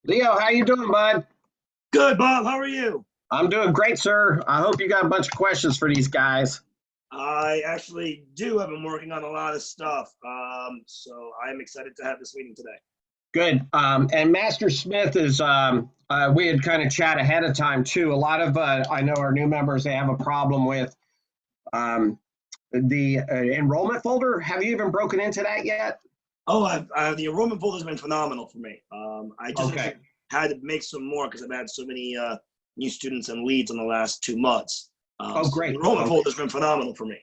Leo, how you doing, bud? Good, Bob. How are you? I'm doing great, sir. I hope you got a bunch of questions for these guys. I actually do. I've been working on a lot of stuff. So I am excited to have this meeting today. Good. And Master Smith is, we had kind of chat ahead of time too. A lot of, I know our new members, they have a problem with um, the enrollment folder. Have you even broken into that yet? Oh, the enrollment pool has been phenomenal for me. I just Okay. had to make some more because I've had so many new students and leads in the last 2 months. Oh, So great. the enrollment Okay. pool has been phenomenal for me.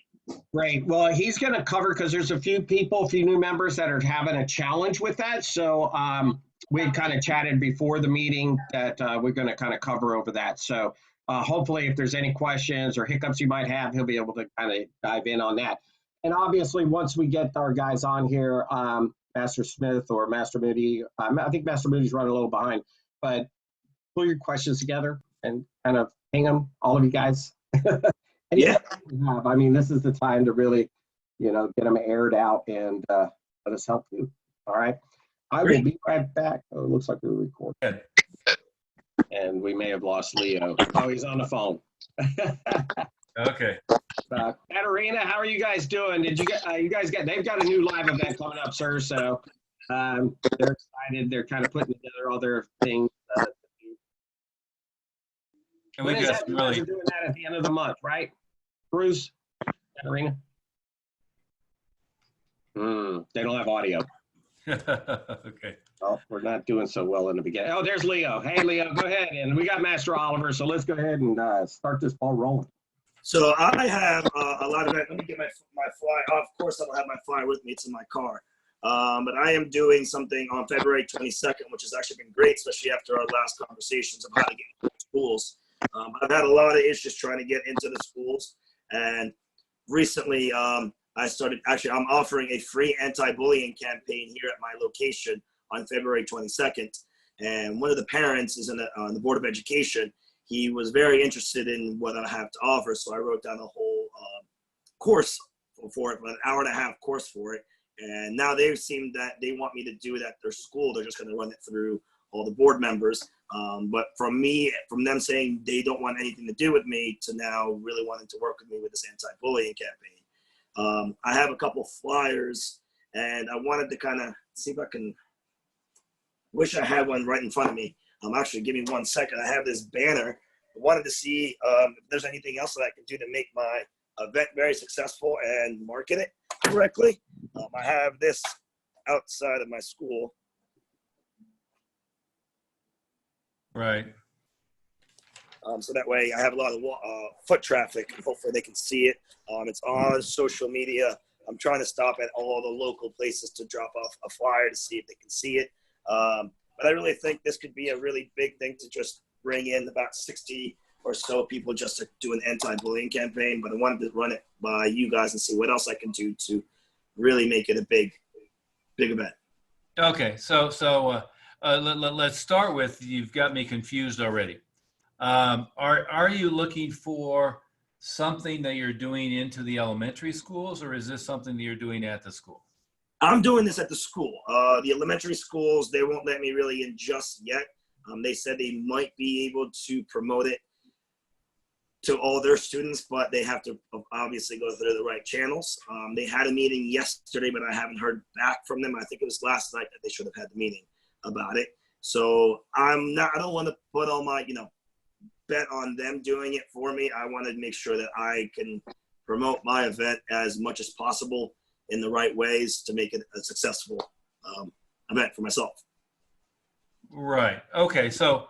Great. Well, he's going to cover because there's a few people, a few new members that are having a challenge with that. So we had kind of chatted before the meeting that we're going to kind of cover over that. So hopefully, if there's any questions or hiccups you might have, he'll be able to kind of dive in on that. And obviously, once we get our guys on here, Master Smith or Master Moody, I think Master Moody's running a little behind, but pull your questions together and kind of ping them, all of you guys. And Yeah. have. I mean, this is the time to really, get them aired out and let us help you. All right. I will be right back. Oh, it looks like we're recording. Good. And we may have lost Leo. Oh, he's on the phone. Okay. Katarina, how are you guys doing? Did you get, they've got a new live event coming up, sir. So they're excited. They're kind of putting together all their things. And we got you guys really are doing that at the end of the month, right? Bruce, Katarina? They don't have audio. okay. Oh, we're not doing so well in the beginning. Oh, there's Leo. Hey, Leo, go ahead. And we got Master Oliver, so let's go ahead and start this ball rolling. So I have a lot of it. Let me get my flyer. Of course, I don't have my flyer with me. It's in my car. But I am doing something on February 22nd, which has actually been great, especially after our last conversations of how to get into schools. I've had a lot of issues trying to get into the schools. And recently, I'm offering a free anti-bullying campaign here at my location on February 22nd. And one of the parents is on the Board of Education. He was very interested in what I have to offer. So I wrote down a whole course for it, an hour-and-a-half course for it. And now they've seen that they want me to do it at their school. They're just going to run it through all the board members. But from them saying they don't want anything to do with me to now really wanting to work with me with this anti-bullying campaign. I have a couple flyers, and I wanted to kind of see if I can, wish I had one right in front of me. Actually, give me 1 second. I have this banner. I wanted to see if there's anything else that I can do to make my event very successful and market it correctly. I have this outside of my school. Right. So that way I have a lot of foot traffic. Hopefully they can see it. It's on social media. I'm trying to stop at all the local places to drop off a flyer to see if they can see it. But I really think this could be a really big thing to just bring in about 60 or so people just to do an anti-bullying campaign. But I wanted to run it by you guys and see what else I can do to really make it a big event. Okay. So let's start with, you've got me confused already. Are you looking for something that you're doing into the elementary schools, or is this something that you're doing at the school? I'm doing this at the school. The elementary schools, they won't let me really in just yet. They said they might be able to promote it to all their students, but they have to obviously go through the right channels. They had a meeting yesterday, but I haven't heard back from them. I think it was last night that they should have had the meeting about it. So I don't want to put all my, bet on them doing it for me. I want to make sure that I can promote my event as much as possible in the right ways to make it a successful event for myself. Right. Okay. So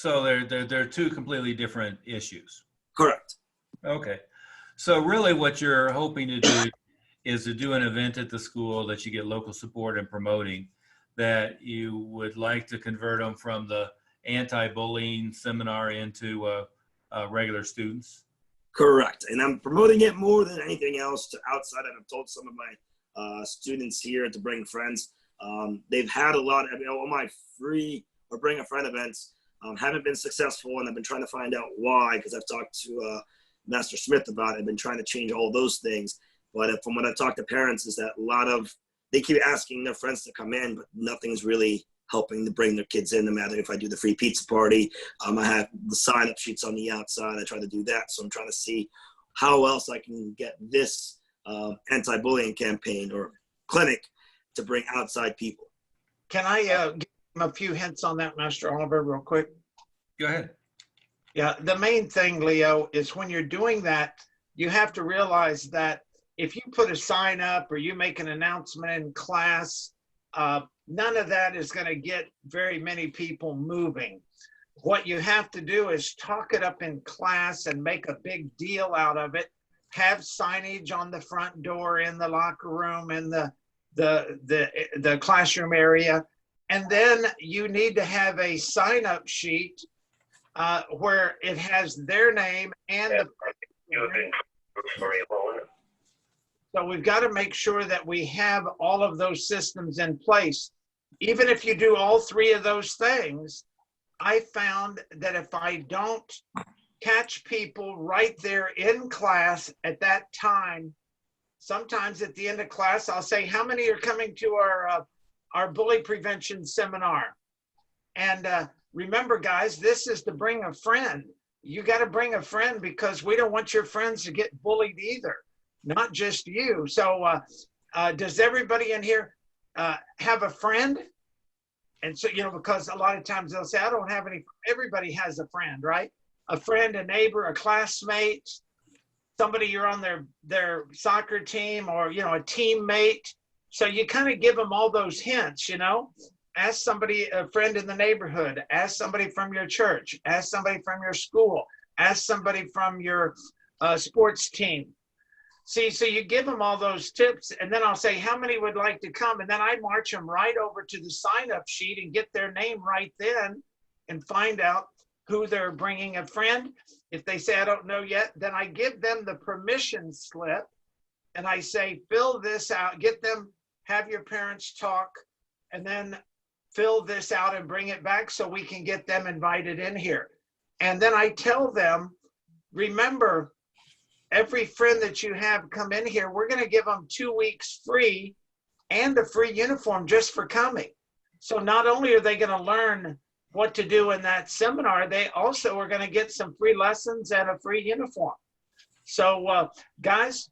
they're two completely different issues. Correct. Okay. So really what you're hoping to do is to do an event at the school that you get local support and promoting, that you would like to convert them from the anti-bullying seminar into regular students. Correct. And I'm promoting it more than anything else to outside. And I've told some of my students here to bring friends. They've had a lot of, all my free or bring a friend events haven't been successful, and I've been trying to find out why, because I've talked to Master Smith about it. I've been trying to change all those things. But from what I've talked to parents is that they keep asking their friends to come in, but nothing's really helping to bring their kids in, no matter if I do the free pizza party. I have the sign-up sheets on the outside. I try to do that. So I'm trying to see how else I can get this anti-bullying campaign or clinic to bring outside people. Can I give him a few hints on that, Master Oliver, real quick? Go ahead. Yeah, the main thing, Leo, is when you're doing that, you have to realize that if you put a sign up or you make an announcement in class, none of that is going to get very many people moving. What you have to do is talk it up in class and make a big deal out of it. Have signage on the front door, in the locker room, in the classroom area. And then you need to have a sign-up sheet where it has their name and the. So we've got to make sure that we have all of those systems in place. Even if you do all three of those things, I found that if I don't catch people right there in class at that time, sometimes at the end of class, I'll say, how many are coming to our bully prevention seminar? And remember, guys, this is to bring a friend. You got to bring a friend because we don't want your friends to get bullied either, not just you. So does everybody in here have a friend? And so, you know, because a lot of times they'll say, I don't have any. Everybody has a friend, right? A friend, a neighbor, a classmate, somebody you're on their soccer team, or, you know, a teammate. So you kind of give them all those hints, you know. Ask somebody, a friend in the neighborhood, ask somebody from your church, ask somebody from your school, ask somebody from your sports team. See, so you give them all those tips, and then I'll say, how many would like to come? And then I march them right over to the sign-up sheet and get their name right then and find out who they're bringing a friend. If they say, I don't know yet, then I give them the permission slip, and I say, fill this out, get them, have your parents talk, and then fill this out and bring it back so we can get them invited in here. And then I tell them, remember, every friend that you have come in here, we're going to give them 2 weeks free and a free uniform just for coming. So not only are they going to learn what to do in that seminar, they also are going to get some free lessons and a free uniform. So guys,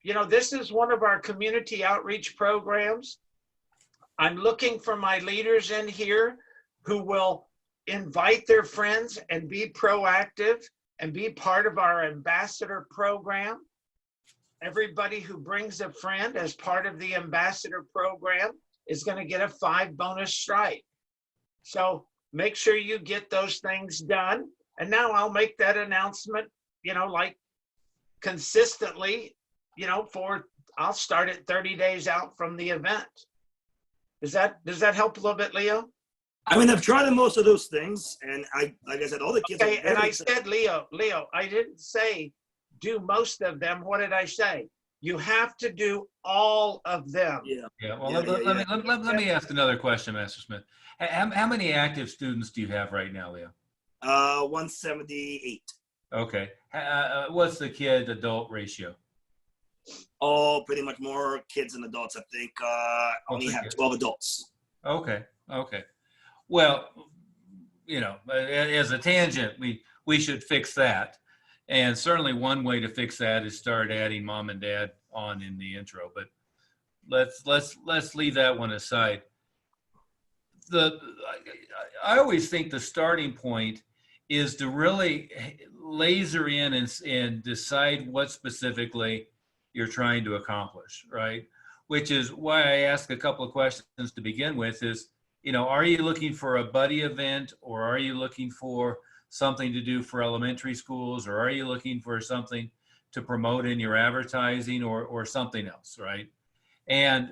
you know, this is one of our community outreach programs. I'm looking for my leaders in here who will invite their friends and be proactive and be part of our ambassador program. Everybody who brings a friend as part of the ambassador program is going to get a 5 bonus stripe. So make sure you get those things done. And now I'll make that announcement, you know, like consistently, you know, I'll start it 30 days out from the event. Does that help a little bit, Leo? I mean, I've tried most of those things, and like I said, all the kids. Okay, and I said, Leo, I didn't say do most of them. What did I say? You have to do all of them. Yeah. Yeah. Well, let me ask another question, Master Smith. How many active students do you have right now, Leo? 178. Okay. What's the kid-adult ratio? Oh, pretty much more kids than adults. I think only have 12 adults. Okay. Okay. Well, you know, as a tangent, we should fix that. And certainly one way to fix that is start adding mom and dad on in the intro, but let's leave that one aside. I always think the starting point is to really laser in and decide what specifically you're trying to accomplish, right? Which is why I ask a couple of questions to begin with is, you know, are you looking for a buddy event, or are you looking for something to do for elementary schools, or are you looking for something to promote in your advertising, or something else, right? And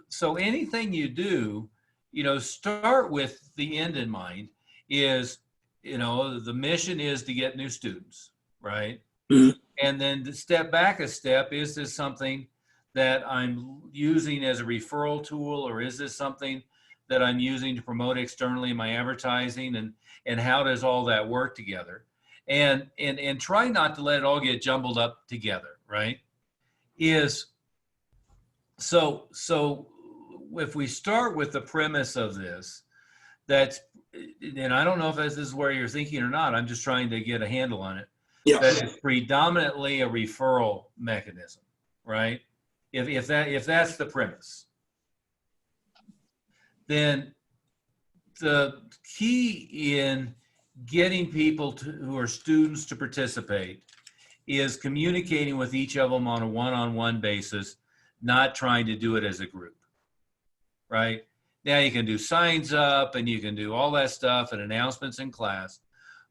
so anything you do, you know, start with the end in mind. Is, you know, the mission is to get new students, right? Mm-hmm. And then to step back a step, is this something that I'm using as a referral tool, or is this something that I'm using to promote externally in my advertising, and how does all that work together? And try not to let it all get jumbled up together, right? So if we start with the premise of this, that's, and I don't know if this is where you're thinking or not, I'm just trying to get a handle on it, Yeah. that is predominantly a referral mechanism, right? If that's the premise, then the key in getting people who are students to participate is communicating with each of them on a one-on-one basis, not trying to do it as a group, right? Now you can do signs up and you can do all that stuff and announcements in class,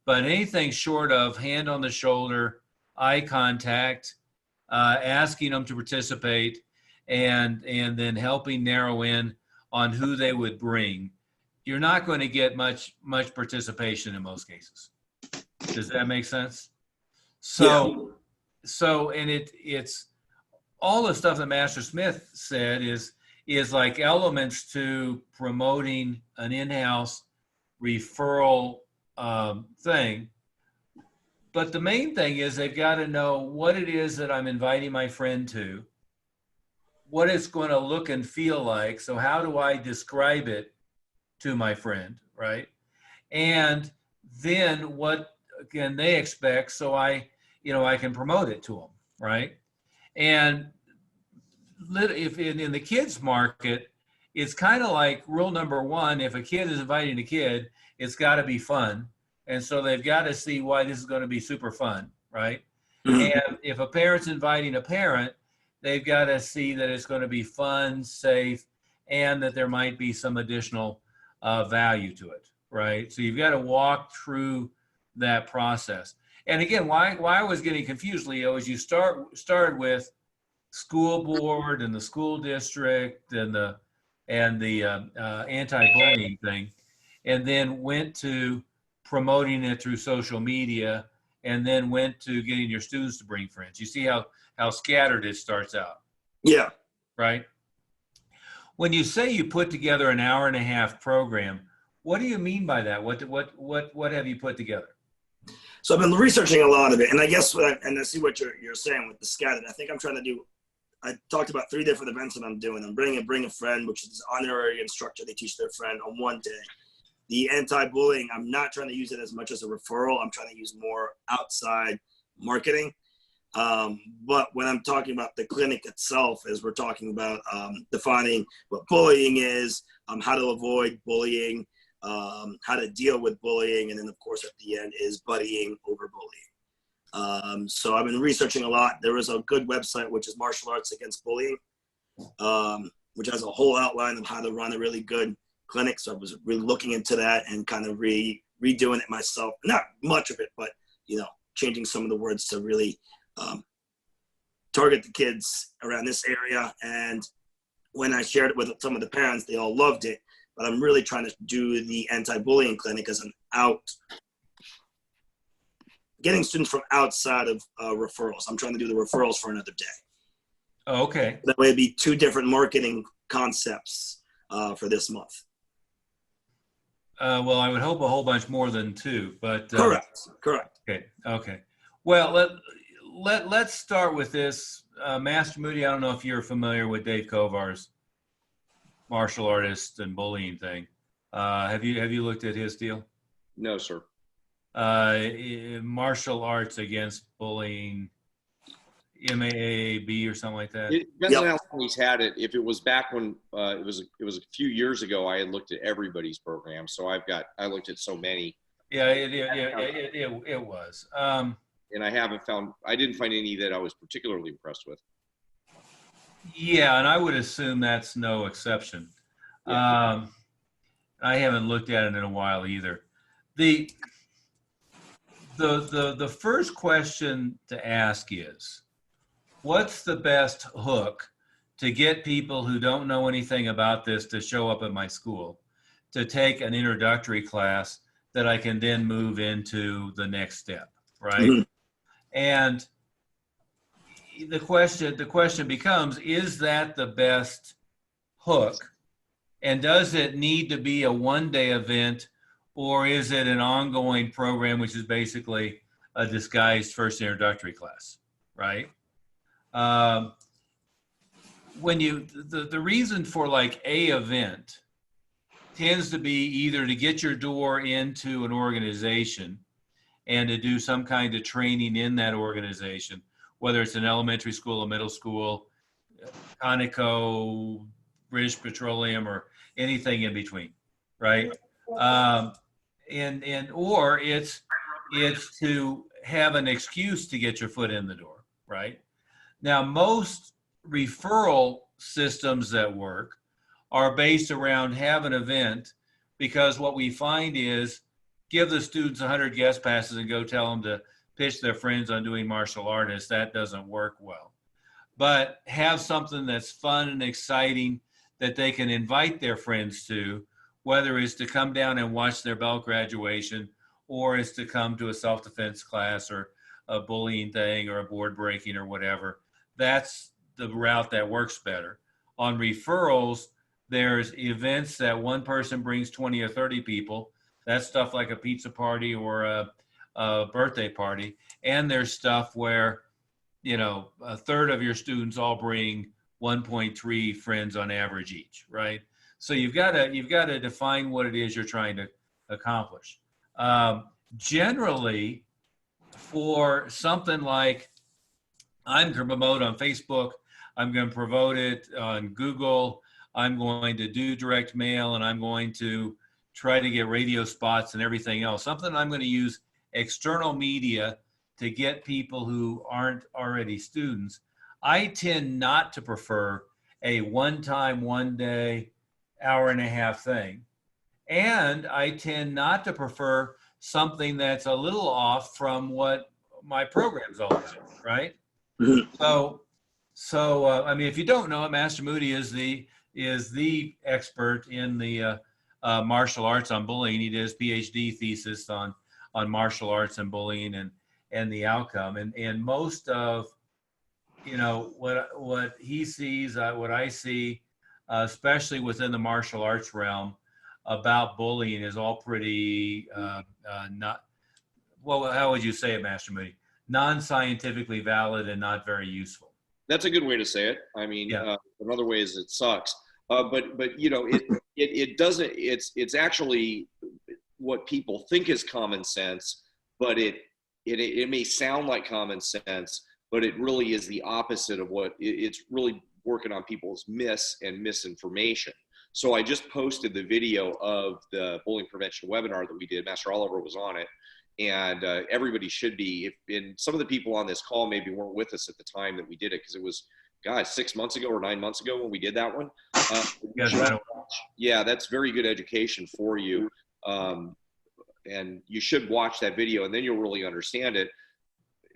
but anything short of hand on the shoulder, eye contact, asking them to participate, and then helping narrow in on who they would bring, you're not going to get much participation in most cases. Does that make sense? So, and it's all the stuff that Master Smith said is like elements to promoting an in-house referral thing. But the main thing is they've got to know what it is that I'm inviting my friend to, what it's going to look and feel like. So how do I describe it to my friend, right? And then what can they expect so I can promote it to them, right? And if in the kids market, it's kind of like rule number one, if a kid is inviting a kid, it's got to be fun. And so they've got to see why this is going to be super fun, right? Mhm. And if a parent's inviting a parent, they've got to see that it's going to be fun, safe, and that there might be some additional value to it, right? So you've got to walk through that process. And again, why I was getting confused, Leo, is you started with school board and the school district and the anti-bullying thing, and then went to promoting it through social media, and then went to getting your students to bring friends. You see how scattered it starts out, Yeah. right? When you say you put together an hour-and-a-half program, what do you mean by that? What have you put together? So I've been researching a lot of it, and I guess and I see what you're saying with the scattered. I think I'm trying to do. I talked about 3 different events that I'm doing. I'm bring a friend, which is honorary instructor. They teach their friend on one day. The anti-bullying, I'm not trying to use it as much as a referral. I'm trying to use more outside marketing. But when I'm talking about the clinic itself, as we're talking about defining what bullying is, how to avoid bullying, how to deal with bullying, and then of course at the end is buddying over bullying. So I've been researching a lot. There is a good website, which is Martial Arts Against Bullying, which has a whole outline of how to run a really good clinic. So I was really looking into that and kind of redoing it myself. Not much of it, but changing some of the words to really target the kids around this area. And when I shared it with some of the parents, they all loved it. But I'm really trying to do the anti-bullying clinic as getting students from outside of referrals. I'm trying to do the referrals for another day. Oh, okay. That way it'd be 2 different marketing concepts for this month. Well, I would hope a whole bunch more than 2, but Correct. Okay. Well, let's start with this. Master Moody, I don't know if you're familiar with Dave Kovar's martial artist and bullying thing. Have you looked at his deal? No, sir. Martial Arts Against Bullying, MAAB or something like that. It depends on how long he's had it. If it was back when it was a few years ago, I had looked at everybody's program. So I looked at so many. Yeah, it was. And I didn't find any that I was particularly impressed with. Yeah, and I would assume that's no exception. Yeah. I haven't looked at it in a while either. The first question to ask is, what's the best hook to get people who don't know anything about this to show up at my school, to take an introductory class that I can then move into the next step, right? Mm-hmm. And the question becomes, is that the best hook? And does it need to be a one-day event, or is it an ongoing program, which is basically a disguised first introductory class, right? When the reason for like a event tends to be either to get your door into an organization and to do some kind of training in that organization, whether it's an elementary school, a middle school, Conoco, British Petroleum, or anything in between, right? Or it's to have an excuse to get your foot in the door, right? Now, most referral systems that work are based around have an event, because what we find is give the students 100 guest passes and go tell them to pitch their friends on doing martial arts. That doesn't work well. But have something that's fun and exciting that they can invite their friends to, whether it's to come down and watch their belt graduation, or it's to come to a self-defense class or a bullying thing or a board breaking or whatever. That's the route that works better. On referrals, there's events that one person brings 20 or 30 people. That's stuff like a pizza party or a birthday party. And there's stuff where, you know, a third of your students all bring 1.3 friends on average each, right? So you've got to define what it is you're trying to accomplish. Generally, for something like I'm going to promote on Facebook, I'm going to promote it on Google, I'm going to do direct mail, and I'm going to try to get radio spots and everything else. Something I'm going to use external media to get people who aren't already students. I tend not to prefer a one-time, one-day, hour-and-a-half thing. And I tend not to prefer something that's a little off from what my program's all about, right? So I mean, if you don't know it, Master Moody is the expert in the martial arts on bullying. He did his PhD thesis on martial arts and bullying and the outcome. And most of, you know, what he sees, what I see, especially within the martial arts realm about bullying is all pretty not, well, how would you say it, Master Moody? Non-scientifically valid and not very useful. That's a good way to say it. I mean, Yeah. another way is it sucks. But you know, it doesn't. It's actually what people think is common sense, but it may sound like common sense, but it really is the opposite of what it's really working on people's misinformation. So I just posted the video of the bullying prevention webinar that we did. Master Oliver was on it, and everybody should be. And some of the people on this call maybe weren't with us at the time that we did it, because it was, God, 6 months ago or 9 months ago when we did that one. Yeah, that's very good education for you. And you should watch that video, and then you'll really understand it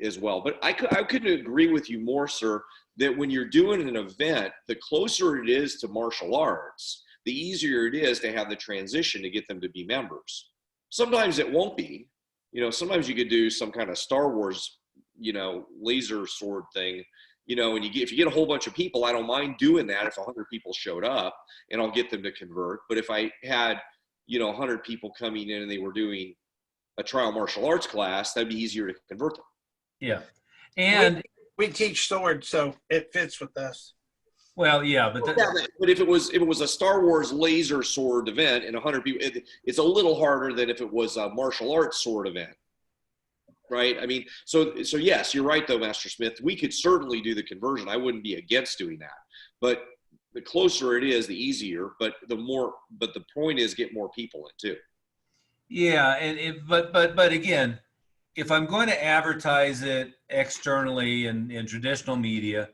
as well. But I couldn't agree with you more, sir, that when you're doing an event, the closer it is to martial arts, the easier it is to have the transition to get them to be members. Sometimes it won't be. You know, sometimes you could do some kind of Star Wars, you know, laser sword thing, you know, and if you get a whole bunch of people, I don't mind doing that if 100 people showed up, and I'll get them to convert. But if I had, you know, 100 people coming in and they were doing a trial martial arts class, that'd be easier to convert them. Yeah. And we teach sword, so it fits with us. well, yeah, but But if it was a Star Wars laser sword event and 100 people, it's a little harder than if it was a martial arts sword event, right? I mean, so yes, you're right though, Master Smith. We could certainly do the conversion. I wouldn't be against doing that, but the closer it is, the easier. But the point is, get more people in too. yeah, but again, if I'm going to advertise it externally in traditional media,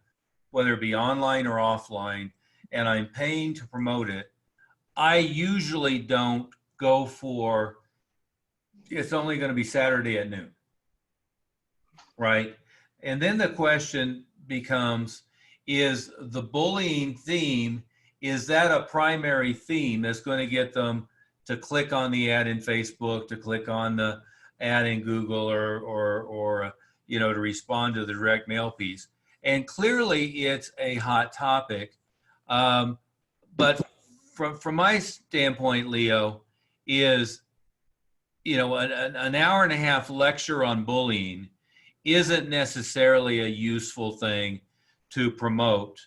whether it be online or offline, and I'm paying to promote it, I usually don't go for, it's only going to be Saturday at noon, right? And then the question becomes, is the bullying theme, is that a primary theme that's going to get them to click on the ad in Facebook, to click on the ad in Google, or you know, to respond to the direct mail piece? And clearly it's a hot topic. But from my standpoint, Leo, is, you know, an hour and a half lecture on bullying isn't necessarily a useful thing to promote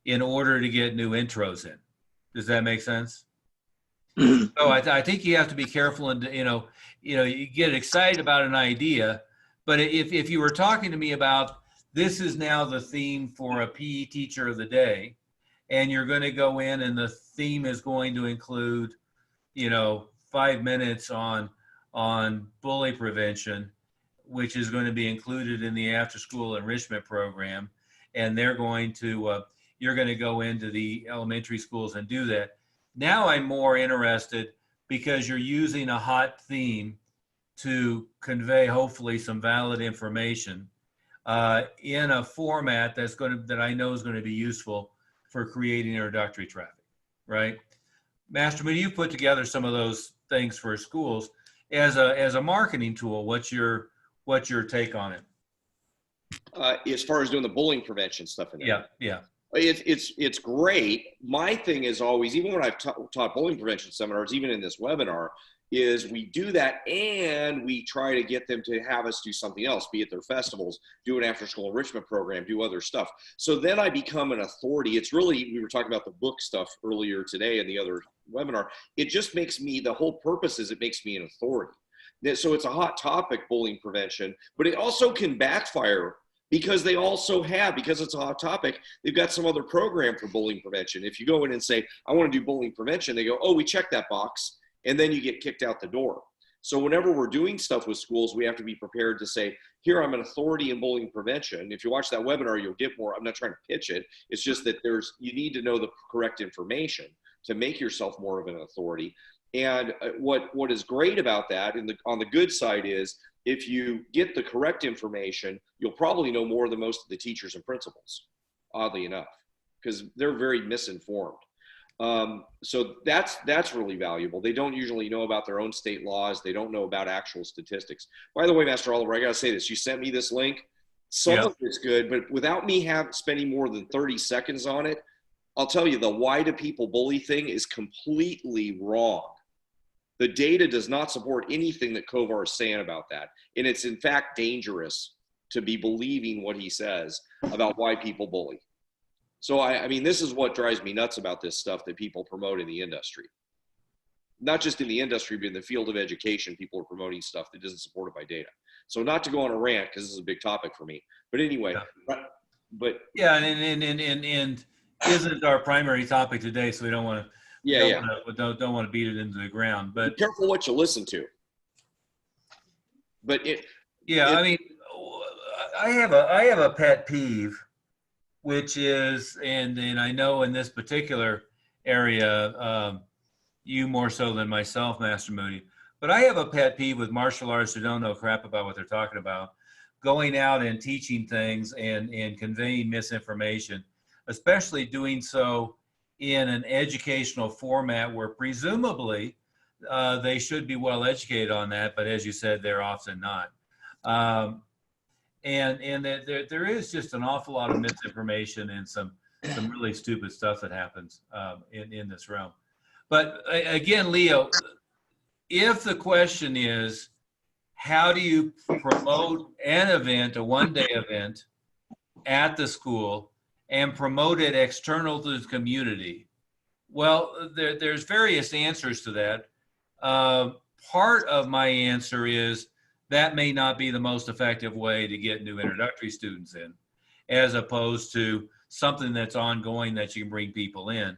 in order to get new intros in. Does that make sense? So I think you have to be careful, and you get excited about an idea, but if you were talking to me about this is now the theme for a PE teacher of the day, and you're going to go in and the theme is going to include, 5 minutes on bully prevention, which is going to be included in the after school enrichment program, and you're going to go into the elementary schools and do that. Now I'm more interested because you're using a hot theme to convey hopefully some valid information in a format that I know is going to be useful for creating introductory traffic, right? Master Moody, you put together some of those things for schools as a marketing tool. What's your take on it? As far as doing the bullying prevention stuff in there. Yeah. It's great. My thing is always, even when I've taught bullying prevention seminars, even in this webinar, is we do that and we try to get them to have us do something else, be it their festivals, do an after school enrichment program, do other stuff. So then I become an authority. It's really, we were talking about the book stuff earlier today in the other webinar. It just makes me, the whole purpose is it makes me an authority. So it's a hot topic, bullying prevention, but it also can backfire because because it's a hot topic, they've got some other program for bullying prevention. If you go in and say, I want to do bullying prevention, they go, oh, we checked that box, and then you get kicked out the door. So whenever we're doing stuff with schools, we have to be prepared to say, here, I'm an authority in bullying prevention. If you watch that webinar, you'll get more. I'm not trying to pitch it. It's just that you need to know the correct information to make yourself more of an authority. And what is great about that, on the good side, is if you get the correct information, you'll probably know more than most of the teachers and principals, oddly enough, because they're very misinformed. So that's really valuable. They don't usually know about their own state laws. They don't know about actual statistics. By the way, Master Oliver, I got to say this. You sent me this link. Some of it's good, but without me spending more than 30 seconds on it, I'll tell you the why do people bully thing is completely wrong. The data does not support anything that Kovar is saying about that. And it's in fact dangerous to be believing what he says about why people bully. So I mean, this is what drives me nuts about this stuff that people promote in the industry. Not just in the industry, but in the field of education, people are promoting stuff that isn't supported by data. So not to go on a rant, because this is a big topic for me. But anyway, but yeah, and isn't our primary topic today, so we don't want to. Don't want to beat it into the ground, but be careful what you listen to. But I mean, I have a pet peeve, which is, and I know in this particular area, you more so than myself, Master Moody, but I have a pet peeve with martial artists who don't know crap about what they're talking about, going out and teaching things and conveying misinformation, especially doing so in an educational format where presumably they should be well educated on that, but as you said, they're often not. And there is just an awful lot of misinformation and some really stupid stuff that happens in this realm. But again, Leo, if the question is, how do you promote an event, a one-day event at the school, and promote it external to the community? Well, there's various answers to that. Part of my answer is that may not be the most effective way to get new introductory students in, as opposed to something that's ongoing that you can bring people in.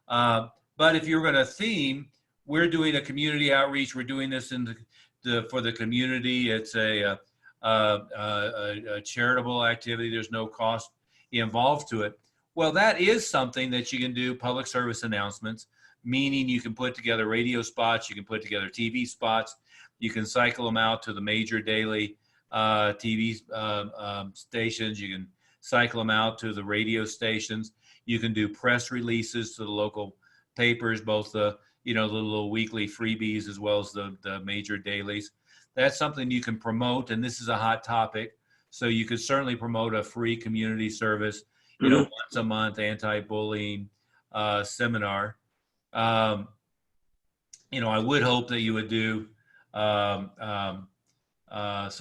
But if you're going to theme, we're doing a community outreach. We're doing this for the community. It's a charitable activity. There's no cost involved to it. Well, that is something that you can do, public service announcements, meaning you can put together radio spots, you can put together TV spots, you can cycle them out to the major daily TV stations, you can cycle them out to the radio stations, you can do press releases to the local papers, both the little weekly freebies as well as the major dailies. That's something you can promote, and this is a hot topic, so you could certainly promote a free community service, once a month anti-bullying seminar. I would hope that you would do some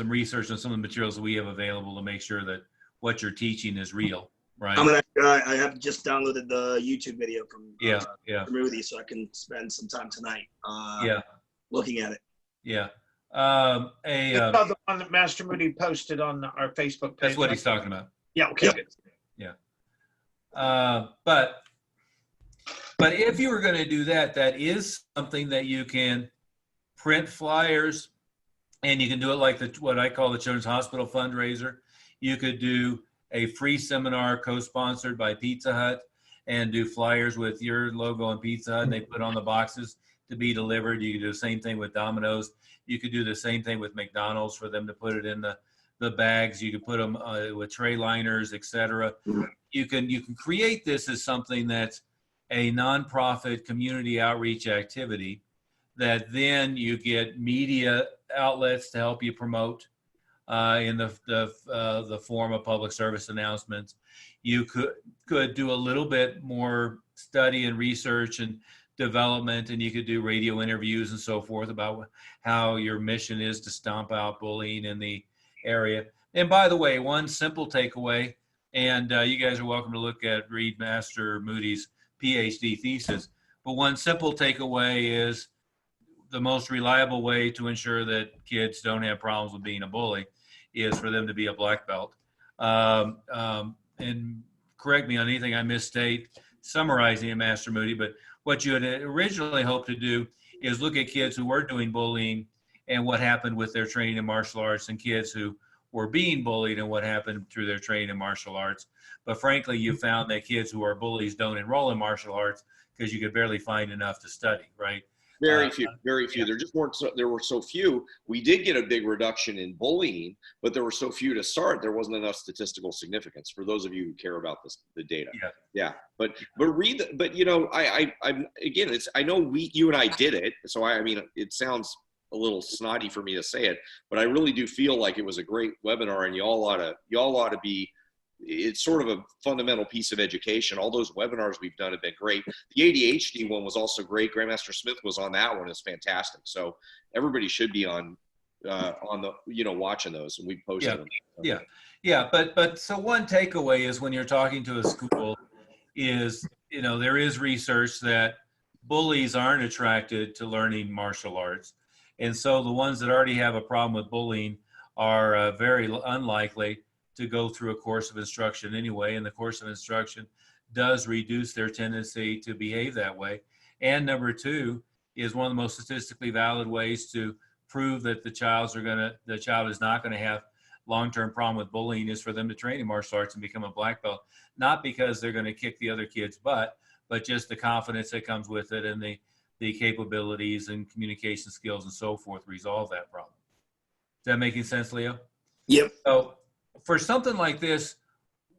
research on some of the materials that we have available to make sure that what you're teaching is real right? I have just downloaded the YouTube video from Yeah. from Rudy, so I can spend some time tonight Yeah. looking at it. Yeah. I saw the one that Master Moody posted on our Facebook page. That's what he's talking about. Yeah, okay. Yep. Good. But if you were going to do that, that is something that you can print flyers, and you can do it like what I call the Children's Hospital fundraiser. You could do a free seminar co-sponsored by Pizza Hut and do flyers with your logo on Pizza Hut, and they put on the boxes to be delivered. You could do the same thing with Domino's. You could do the same thing with McDonald's for them to put it in the bags. You could put them with tray liners, etc. You can create this as something that's a nonprofit community outreach activity that then you get media outlets to help you promote in the form of public service announcements. You could do a little bit more study and research and development, and you could do radio interviews and so forth about how your mission is to stomp out bullying in the area. And by the way, one simple takeaway, and you guys are welcome to read Master Moody's PhD thesis, but one simple takeaway is the most reliable way to ensure that kids don't have problems with being a bully is for them to be a black belt. And correct me on anything I misstate summarizing it, Master Moody, but what you had originally hoped to do is look at kids who were doing bullying and what happened with their training in martial arts, and kids who were being bullied and what happened through their training in martial arts. But frankly, you found that kids who are bullies don't enroll in martial arts because you could barely find enough to study, right? Very few. There just weren't. There were so few. We did get a big reduction in bullying, but there were so few to start. There wasn't enough statistical significance for those of you who care about the data. Yeah. But read. But I again, I know you and I did it. So I mean, it sounds a little snotty for me to say it, but I really do feel like it was a great webinar, and y'all ought to be. It's sort of a fundamental piece of education. All those webinars we've done have been great. The ADHD one was also great. Grandmaster Smith was on that one. It's fantastic. So everybody should be on the watching those, and we posted them. Yeah. But so one takeaway is when you're talking to a school is there is research that bullies aren't attracted to learning martial arts, and so the ones that already have a problem with bullying are very unlikely to go through a course of instruction anyway, and the course of instruction does reduce their tendency to behave that way. And number two is one of the most statistically valid ways to prove that the child is not going to have long-term problem with bullying is for them to train in martial arts and become a black belt, not because they're going to kick the other kid's butt, but just the confidence that comes with it and the capabilities and communication skills and so forth resolve that problem. Is that making sense, Leo? Yep. So for something like this,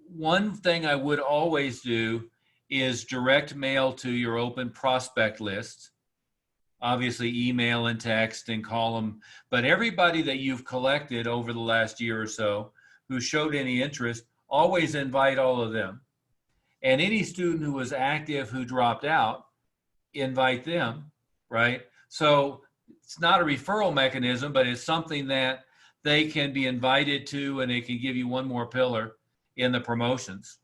one thing I would always do is direct mail to your open prospect list. Obviously, email and text and call them. But everybody that you've collected over the last year or so who showed any interest, always invite all of them. And any student who was active who dropped out, invite them, right? So it's not a referral mechanism, but it's something that they can be invited to, and it can give you one more pillar in the promotions.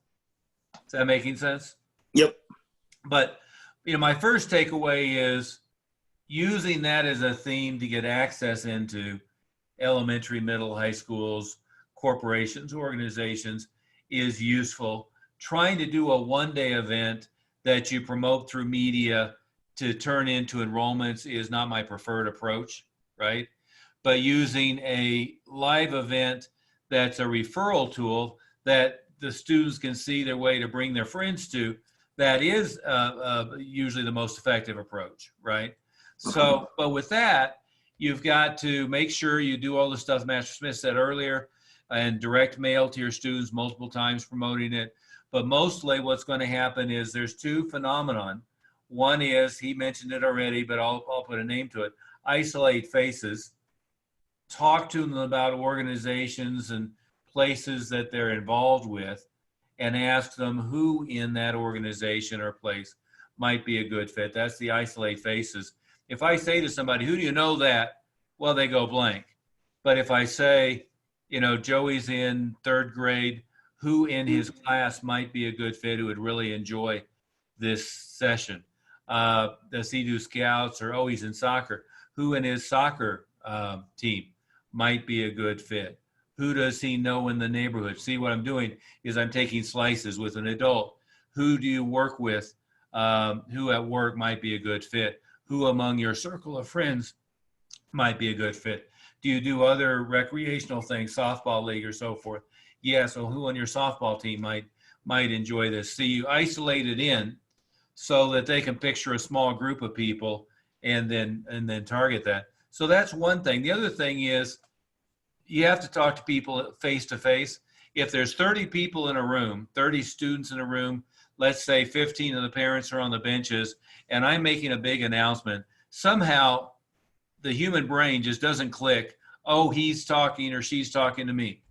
Is that making sense? Yep. But, my first takeaway is using that as a theme to get access into elementary, middle, high schools, corporations, organizations is useful. Trying to do a one-day event that you promote through media to turn into enrollments is not my preferred approach, right? But using a live event that's a referral tool that the students can see their way to bring their friends to, that is usually the most effective approach, right? So, but with that, you've got to make sure you do all the stuff Master Smith said earlier and direct mail to your students multiple times promoting it. But mostly what's going to happen is there's two phenomenon. One is, he mentioned it already, but I'll put a name to it, isolate faces. Talk to them about organizations and places that they're involved with and ask them who in that organization or place might be a good fit. That's the isolate faces. If I say to somebody, who do you know that? Well, they go blank. But if I say, Joey's in third grade, who in his class might be a good fit, who would really enjoy this session. Does he do scouts, or, oh, he's in soccer? Who in his soccer team might be a good fit? Who does he know in the neighborhood? See, what I'm doing is I'm taking slices with an adult. Who do you work with? Who at work might be a good fit? Who among your circle of friends might be a good fit? Do you do other recreational things, softball league or so forth? Yeah, so who on your softball team might enjoy this? See, you isolate it in so that they can picture a small group of people and then target that. So that's one thing. The other thing is you have to talk to people face to face. If there's 30 people in a room, 30 students in a room, let's say 15 of the parents are on the benches, and I'm making a big announcement, somehow the human brain just doesn't click, oh, he's talking or she's talking to me.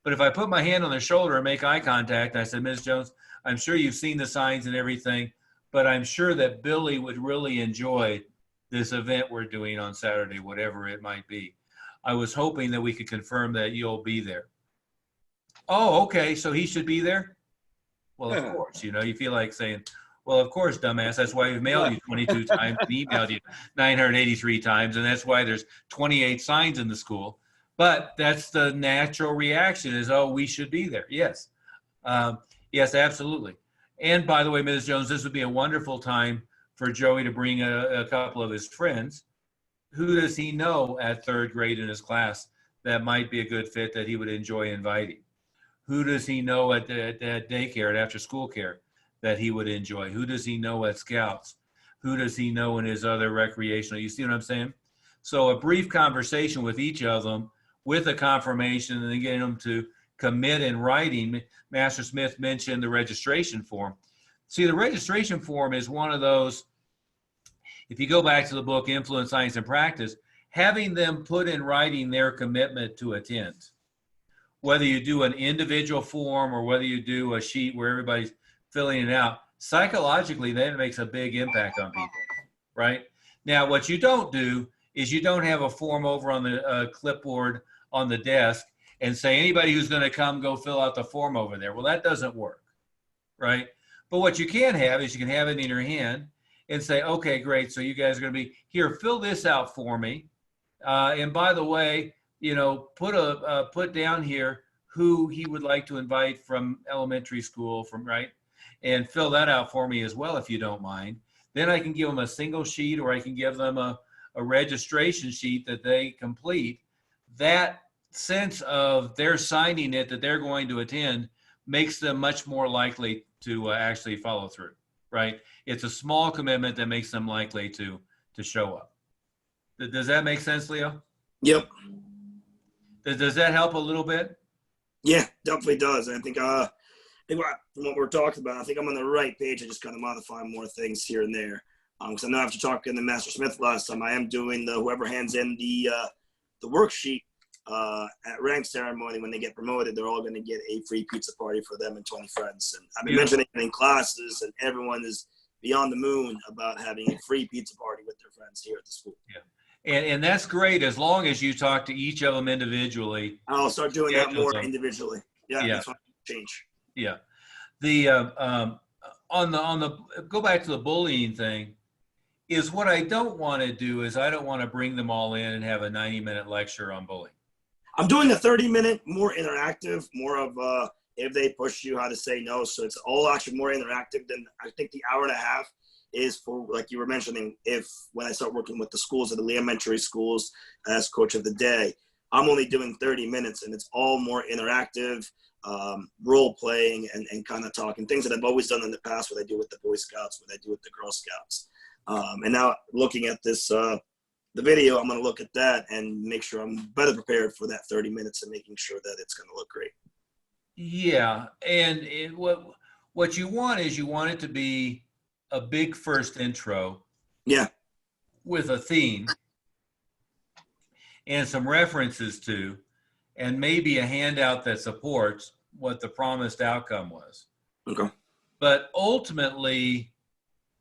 But if I put my hand on their shoulder and make eye contact, I said, Ms. Jones, I'm sure you've seen the signs and everything, but I'm sure that Billy would really enjoy this event we're doing on Saturday, whatever it might be. I was hoping that we could confirm that you'll be there. Oh, okay, so he should be there? Well, of course, you feel like saying, well, of course, dumbass, that's why we've mailed you 22 times and emailed you 983 times, and that's why there's 28 signs in the school. But that's the natural reaction is, oh, we should be there. Yes. Yes, absolutely. And by the way, Ms. Jones, this would be a wonderful time for Joey to bring a couple of his friends. Who does he know at third grade in his class that might be a good fit that he would enjoy inviting? Who does he know at daycare, at after school care that he would enjoy? Who does he know at scouts? Who does he know in his other recreational? You see what I'm saying? So a brief conversation with each of them with a confirmation and then getting them to commit in writing. Master Smith mentioned the registration form. See, the registration form is one of those, if you go back to the book, Influence, Science, and Practice, having them put in writing their commitment to attend. Whether you do an individual form or whether you do a sheet where everybody's filling it out, psychologically, that makes a big impact on people, right? Now, what you don't do is you don't have a form over on the clipboard on the desk and say, anybody who's going to come, go fill out the form over there. Well, that doesn't work, right? But what you can have is you can have it in your hand and say, okay, great. So you guys are going to be here, fill this out for me. And by the way, put down here who he would like to invite from elementary school, right? And fill that out for me as well, if you don't mind. Then I can give them a single sheet, or I can give them a registration sheet that they complete. That sense of they're signing it, that they're going to attend, makes them much more likely to actually follow through, right? It's a small commitment that makes them likely to show up. Does that make sense, Leo? Yep. Does that help a little bit? Yeah, definitely does. I think from what we're talking about, I think I'm on the right page. I just kind of modify more things here and there. Because I know after talking to Master Smith last time, I am doing whoever hands in the worksheet at rank ceremony when they get promoted, they're all going to get a free pizza party for them and 20 friends. And I've been mentioning it in classes, and everyone is beyond the moon about having a free pizza party with their friends here at the school. Yeah. And that's great as long as you talk to each of them individually. I'll start doing that more individually. Yeah, that's what I change. Yeah. The on the go back to the bullying thing, is what I don't want to do is I don't want to bring them all in and have a 90-minute lecture on bullying. I'm doing a 30-minute, more interactive, more of if they push you, how to say no. So it's all actually more interactive than I think the hour and a half is for, like you were mentioning, when I start working with the schools at the elementary schools as coach of the day, I'm only doing 30 minutes and it's all more interactive, role playing and kind of talking, things that I've always done in the past, what I do with the Boy Scouts, what I do with the Girl Scouts. And now looking at this, the video, I'm going to look at that and make sure I'm better prepared for that 30 minutes and making sure that it's going to look great. Yeah. And what you want is you want it to be a big first intro. Yeah. With a theme and some references to, and maybe a handout that supports what the promised outcome was. Okay. But ultimately,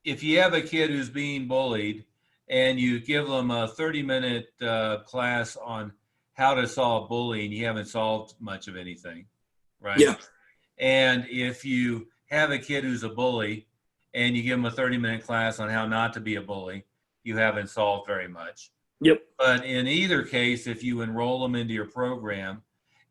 if you have a kid who's being bullied and you give them a 30-minute class on how to solve bullying, you haven't solved much of anything, right? Yeah. And if you have a kid who's a bully and you give them a 30-minute class on how not to be a bully, you haven't solved very much. Yep. But in either case, if you enroll them into your program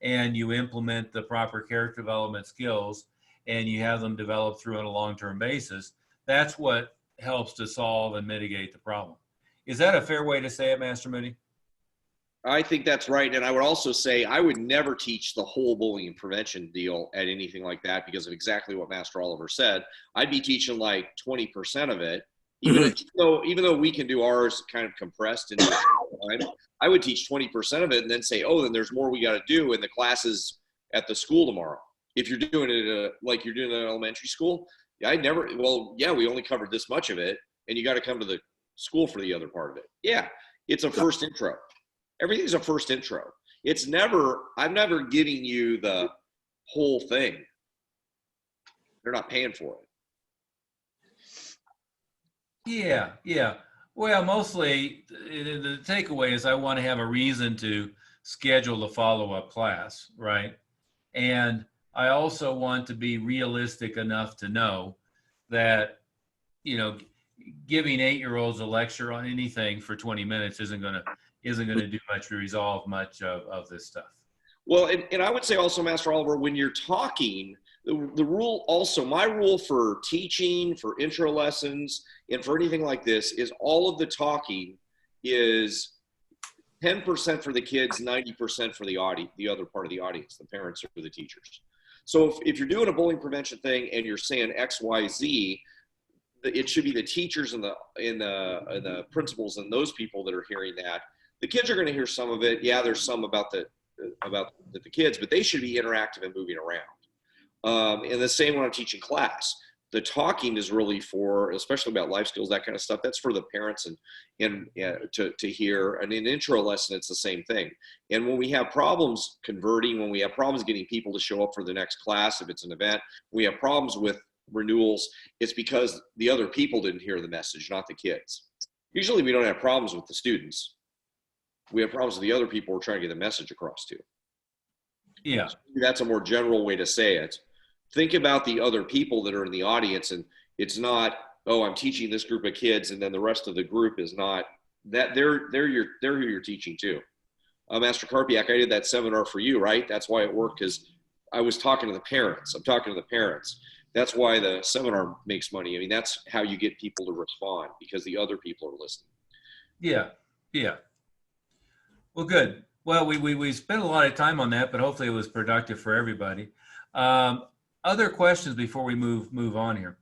and you implement the proper character development skills and you have them develop through on a long-term basis, that's what helps to solve and mitigate the problem. Is that a fair way to say it, Master Moody? I think that's right. And I would also say I would never teach the whole bullying prevention deal at anything like that because of exactly what Master Oliver said. I'd be teaching like 20% of it, even though we can do ours kind of compressed into time. I would teach 20% of it and then say, oh, then there's more we got to do in the classes at the school tomorrow. If you're doing it like you're doing it in elementary school, we only covered this much of it, and you got to come to the school for the other part of it. Yeah, it's a first intro. Everything's a first intro. I'm never giving you the whole thing. They're not paying for it. Yeah. Well, mostly the takeaway is I want to have a reason to schedule the follow-up class, right? And I also want to be realistic enough to know that, giving 8-year-olds a lecture on anything for 20 minutes isn't going to do much to resolve much of this stuff. Well, and I would say also, Master Oliver, when you're talking, the rule also, my rule for teaching, for intro lessons, and for anything like this is all of the talking is 10% for the kids, 90% for the audience, the other part of the audience, the parents or the teachers. So if you're doing a bullying prevention thing and you're saying X, Y, Z, it should be the teachers and the principals and those people that are hearing that. The kids are going to hear some of it. Yeah, there's some about the kids, but they should be interactive and moving around. And the same when I'm teaching class. The talking is really for, especially about life skills, that kind of stuff. That's for the parents and to hear. And in an intro lesson, it's the same thing. And when we have problems converting, when we have problems getting people to show up for the next class, if it's an event, we have problems with renewals, it's because the other people didn't hear the message, not the kids. Usually we don't have problems with the students. We have problems with the other people we're trying to get the message across to. Yeah. That's a more general way to say it. Think about the other people that are in the audience, and it's not, oh, I'm teaching this group of kids, and then the rest of the group is not that. They're who you're teaching to. Master Karpiak, I did that seminar for you, right? That's why it worked, because I was talking to the parents. I'm talking to the parents. That's why the seminar makes money. I mean, that's how you get people to respond, because the other people are listening. Yeah. Well, good. Well, we spent a lot of time on that, but hopefully it was productive for everybody. Other questions before we move on here?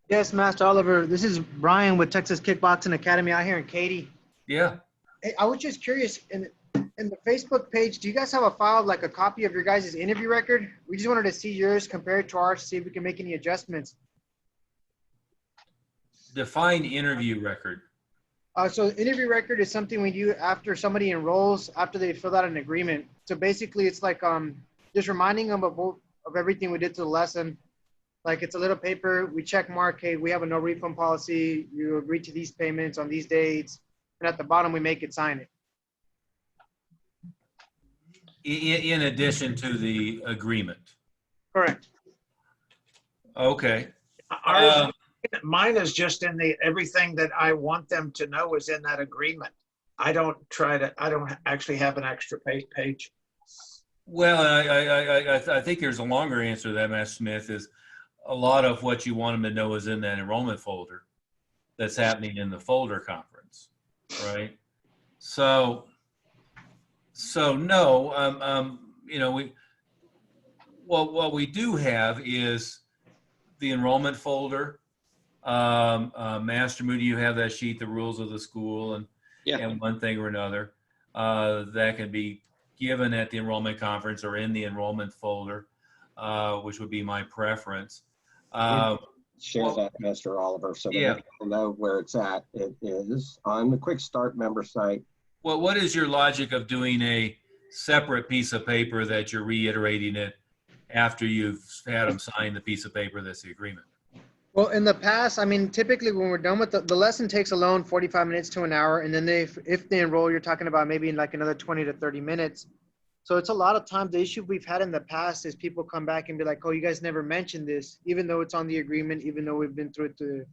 Yes, Master Oliver. This is Brian with Texas Kickboxing Academy out here in Katy. Yeah. Hey, I was just curious, in the Facebook page, do you guys have a file, like a copy of your guys' interview record? We just wanted to see yours compared to ours, see if we can make any adjustments. Define interview record. So interview record is something we do after somebody enrolls, after they fill out an agreement. So basically it's like just reminding them of everything we did to the lesson. Like it's a little paper, we check mark, hey, we have a no refund policy, you agree to these payments on these dates, and at the bottom we make it sign it. In addition to the agreement. Correct. Okay. Mine is just in everything that I want them to know is in that agreement. I don't actually have an extra page. Well, I think there's a longer answer to that, Master Smith, is a lot of what you want them to know is in that enrollment folder that's happening in the folder conference, right? So no, what we do have is the enrollment folder. Master Moody, you have that sheet, the rules of the school, and one thing or another that can be given at the enrollment conference or in the enrollment folder, which would be my preference. Share that, Mr. Oliver, so that people know where it's at. It is on the Quick Start member site. Well, what is your logic of doing a separate piece of paper that you're reiterating it after you've had them sign the piece of paper that's the agreement? Well, in the past, I mean, typically when we're done with the lesson takes alone 45 minutes to an hour. And then if they enroll, you're talking about maybe like another 20 to 30 minutes. So it's a lot of times the issue we've had in the past is people come back and be like, oh, you guys never mentioned this, even though it's on the agreement, even though we've been through it through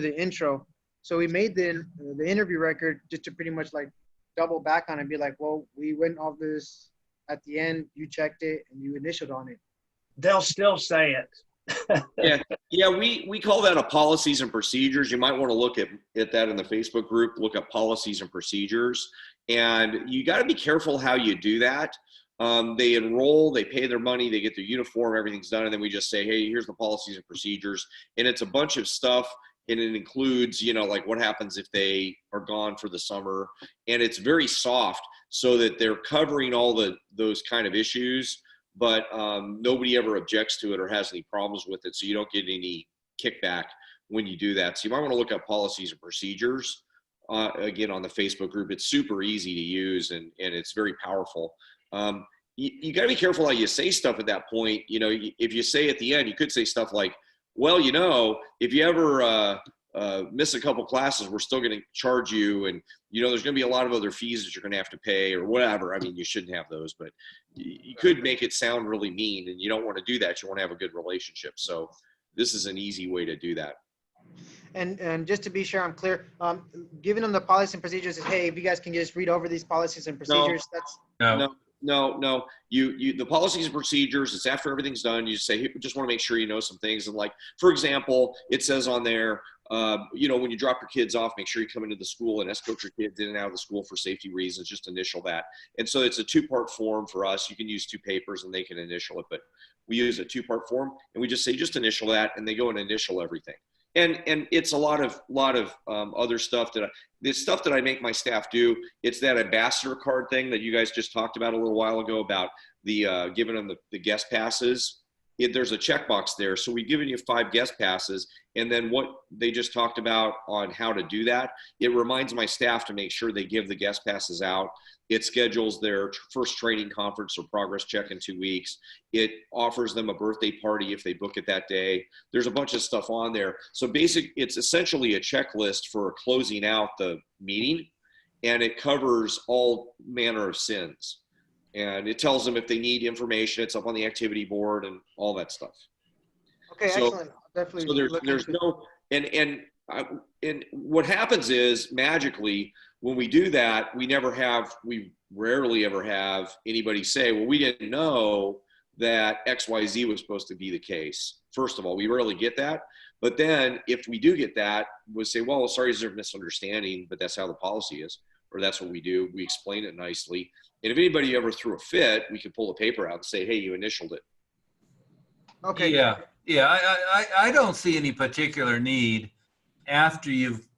the intro. So we made the interview record just to pretty much like double back on it and be like, well, we went off this at the end, you checked it and you initialed on it. They'll still say it. Yeah, we call that a policies and procedures. You might want to look at that in the Facebook group, look at policies and procedures. And you got to be careful how you do that. They enroll, they pay their money, they get their uniform, everything's done. And then we just say, hey, here's the policies and procedures. And it's a bunch of stuff. And it includes, like what happens if they are gone for the summer. And it's very soft so that they're covering all those kind of issues, but nobody ever objects to it or has any problems with it. So you don't get any kickback when you do that. So you might want to look at policies and procedures. Again, on the Facebook group, it's super easy to use and it's very powerful. You got to be careful how you say stuff at that point. If you say at the end, you could say stuff like, well, if you ever miss a couple classes, we're still going to charge you. And, there's going to be a lot of other fees that you're going to have to pay or whatever. I mean, you shouldn't have those, but you could make it sound really mean and you don't want to do that. You want to have a good relationship. So this is an easy way to do that. And just to be sure I'm clear, giving them the policies and procedures is, hey, if you guys can just read over these policies and procedures, No. The policies and procedures, it's after everything's done. You say, hey, just want to make sure you know some things. And like, for example, it says on there, when you drop your kids off, make sure you come into the school and escort your kids in and out of the school for safety reasons, just initial that. And so it's a 2-part form for us. You can use 2 papers and they can initial it, but we use a 2-part form and we just say, just initial that, and they go and initial everything. And it's a lot of other stuff the stuff that I make my staff do. It's that ambassador card thing that you guys just talked about a little while ago about the giving them the guest passes. There's a checkbox there. So we've given you 5 guest passes, and then what they just talked about on how to do that, it reminds my staff to make sure they give the guest passes out. It schedules their first training conference or progress check in 2 weeks. It offers them a birthday party if they book it that day. There's a bunch of stuff on there. So it's essentially a checklist for closing out the meeting, and it covers all manner of sins. And it tells them if they need information, it's up on the activity board and all that stuff. Okay, So, excellent. Definitely. So there's no, and what happens is magically when we do that, we rarely ever have anybody say, well, we didn't know that XYZ was supposed to be the case. First of all, we rarely get that. But then if we do get that, we'll say, well, sorry, is there a misunderstanding, but that's how the policy is, or that's what we do. We explain it nicely. And if anybody ever threw a fit, we could pull the paper out and say, hey, you initialed it. Okay. Yeah. I don't see any particular need after you've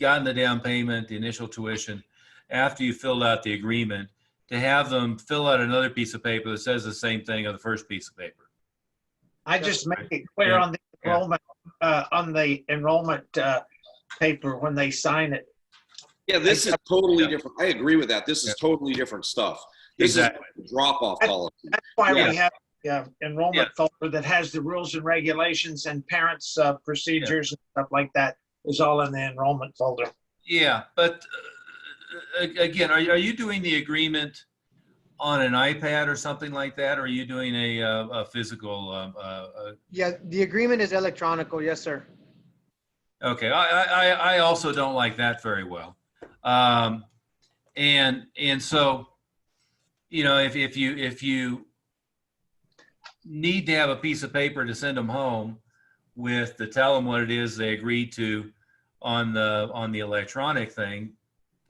gotten the down payment, the initial tuition, after you filled out the agreement, to have them fill out another piece of paper that says the same thing on the first piece of paper. I just make it clear on the enrollment paper when they sign it. Yeah, this is totally different. I agree with that. This is totally different stuff. This Exactly. is a drop-off policy. That's why Yeah. we have enrollment folder that has the rules and regulations and parents' procedures and stuff like that is all in the enrollment folder. Yeah, but again, are you doing the agreement on an iPad or something like that, or are you doing a physical? Yeah, the agreement is electronical. Yes, sir. Okay, I also don't like that very well, and so, if you need to have a piece of paper to send them home with to tell them what it is they agreed to on the electronic thing,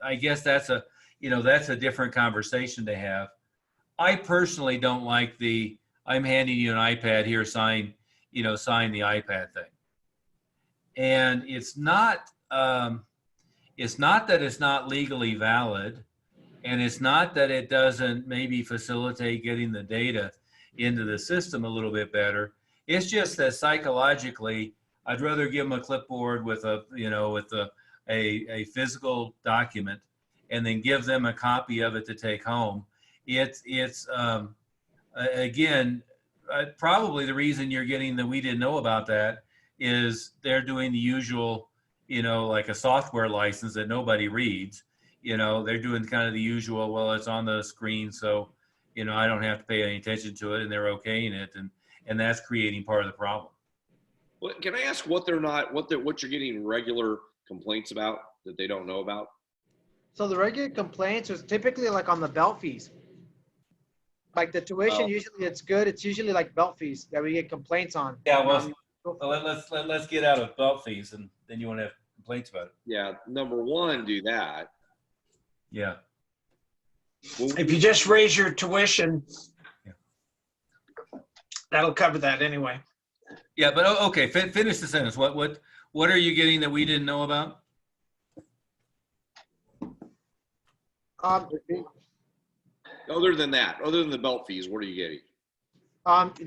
I guess that's a different conversation to have. I personally don't like I'm handing you an iPad here, sign the iPad thing. And it's not that it's not legally valid, and it's not that it doesn't maybe facilitate getting the data into the system a little bit better. It's just that psychologically, I'd rather give them a clipboard with a physical document, and then give them a copy of it to take home. Again, probably the reason you're getting that we didn't know about that is they're doing the usual, like a software license that nobody reads. They're doing kind of the usual, well, it's on the screen, so I don't have to pay any attention to it, and they're okaying it, and that's creating part of the problem. Well, can I ask what you're getting regular complaints about that they don't know about? So the regular complaints was typically like on the belt fees. Like the tuition, Oh. usually it's good. It's usually like belt fees that we get complaints on. Yeah, well, let's get out of belt fees, and then you want to have complaints about it. Yeah, number one, do that. Yeah. Well, If you just raise your tuition, Yeah. that'll cover that anyway. Yeah, but okay, finish the sentence. What are you getting that we didn't know about? other than that, other than the belt fees, what are you getting?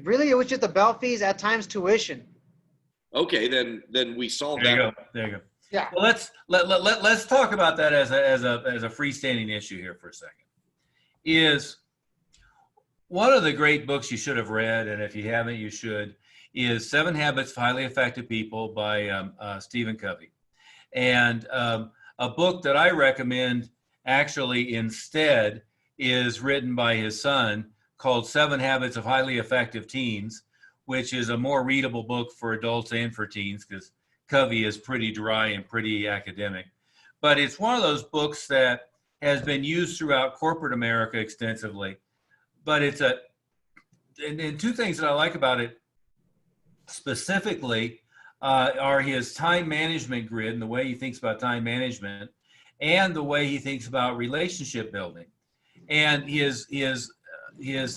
Really, it was just the belt fees, at times tuition. Okay, then we solved There you that. go. There you go. Yeah. Well, let's talk about that as a freestanding issue here for a second. Is one of the great books you should have read, and if you haven't, you should, is 7 Habits of Highly Effective People by Stephen Covey. And a book that I recommend actually instead is written by his son called 7 Habits of Highly Effective Teens, which is a more readable book for adults and for teens because Covey is pretty dry and pretty academic. But it's one of those books that has been used throughout corporate America extensively. But it's and two things that I like about it specifically are his time management grid and the way he thinks about time management and the way he thinks about relationship building. And his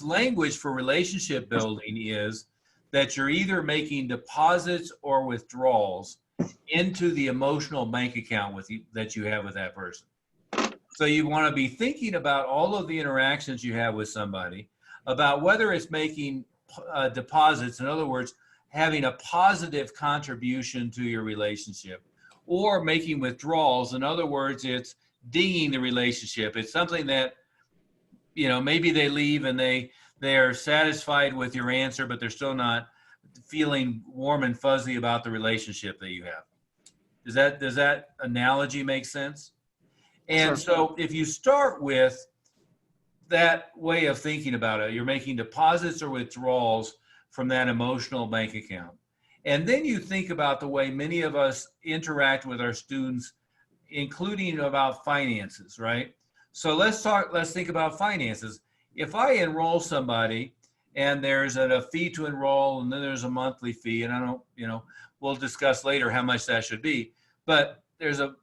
language for relationship building is that you're either making deposits or withdrawals into the emotional bank account that you have with that person. So you want to be thinking about all of the interactions you have with somebody, about whether it's making deposits, in other words, having a positive contribution to your relationship, or making withdrawals. In other words, it's dinging the relationship. It's something that, maybe they leave and they're satisfied with your answer, but they're still not feeling warm and fuzzy about the relationship that you have. Does that analogy make sense? And so if you start with that way of thinking about it, you're making deposits or withdrawals from that emotional bank account. And then you think about the way many of us interact with our students, including about finances, right? So let's think about finances. If I enroll somebody and there's a fee to enroll and then there's a monthly fee, and I don't, we'll discuss later how much that should be, but there's a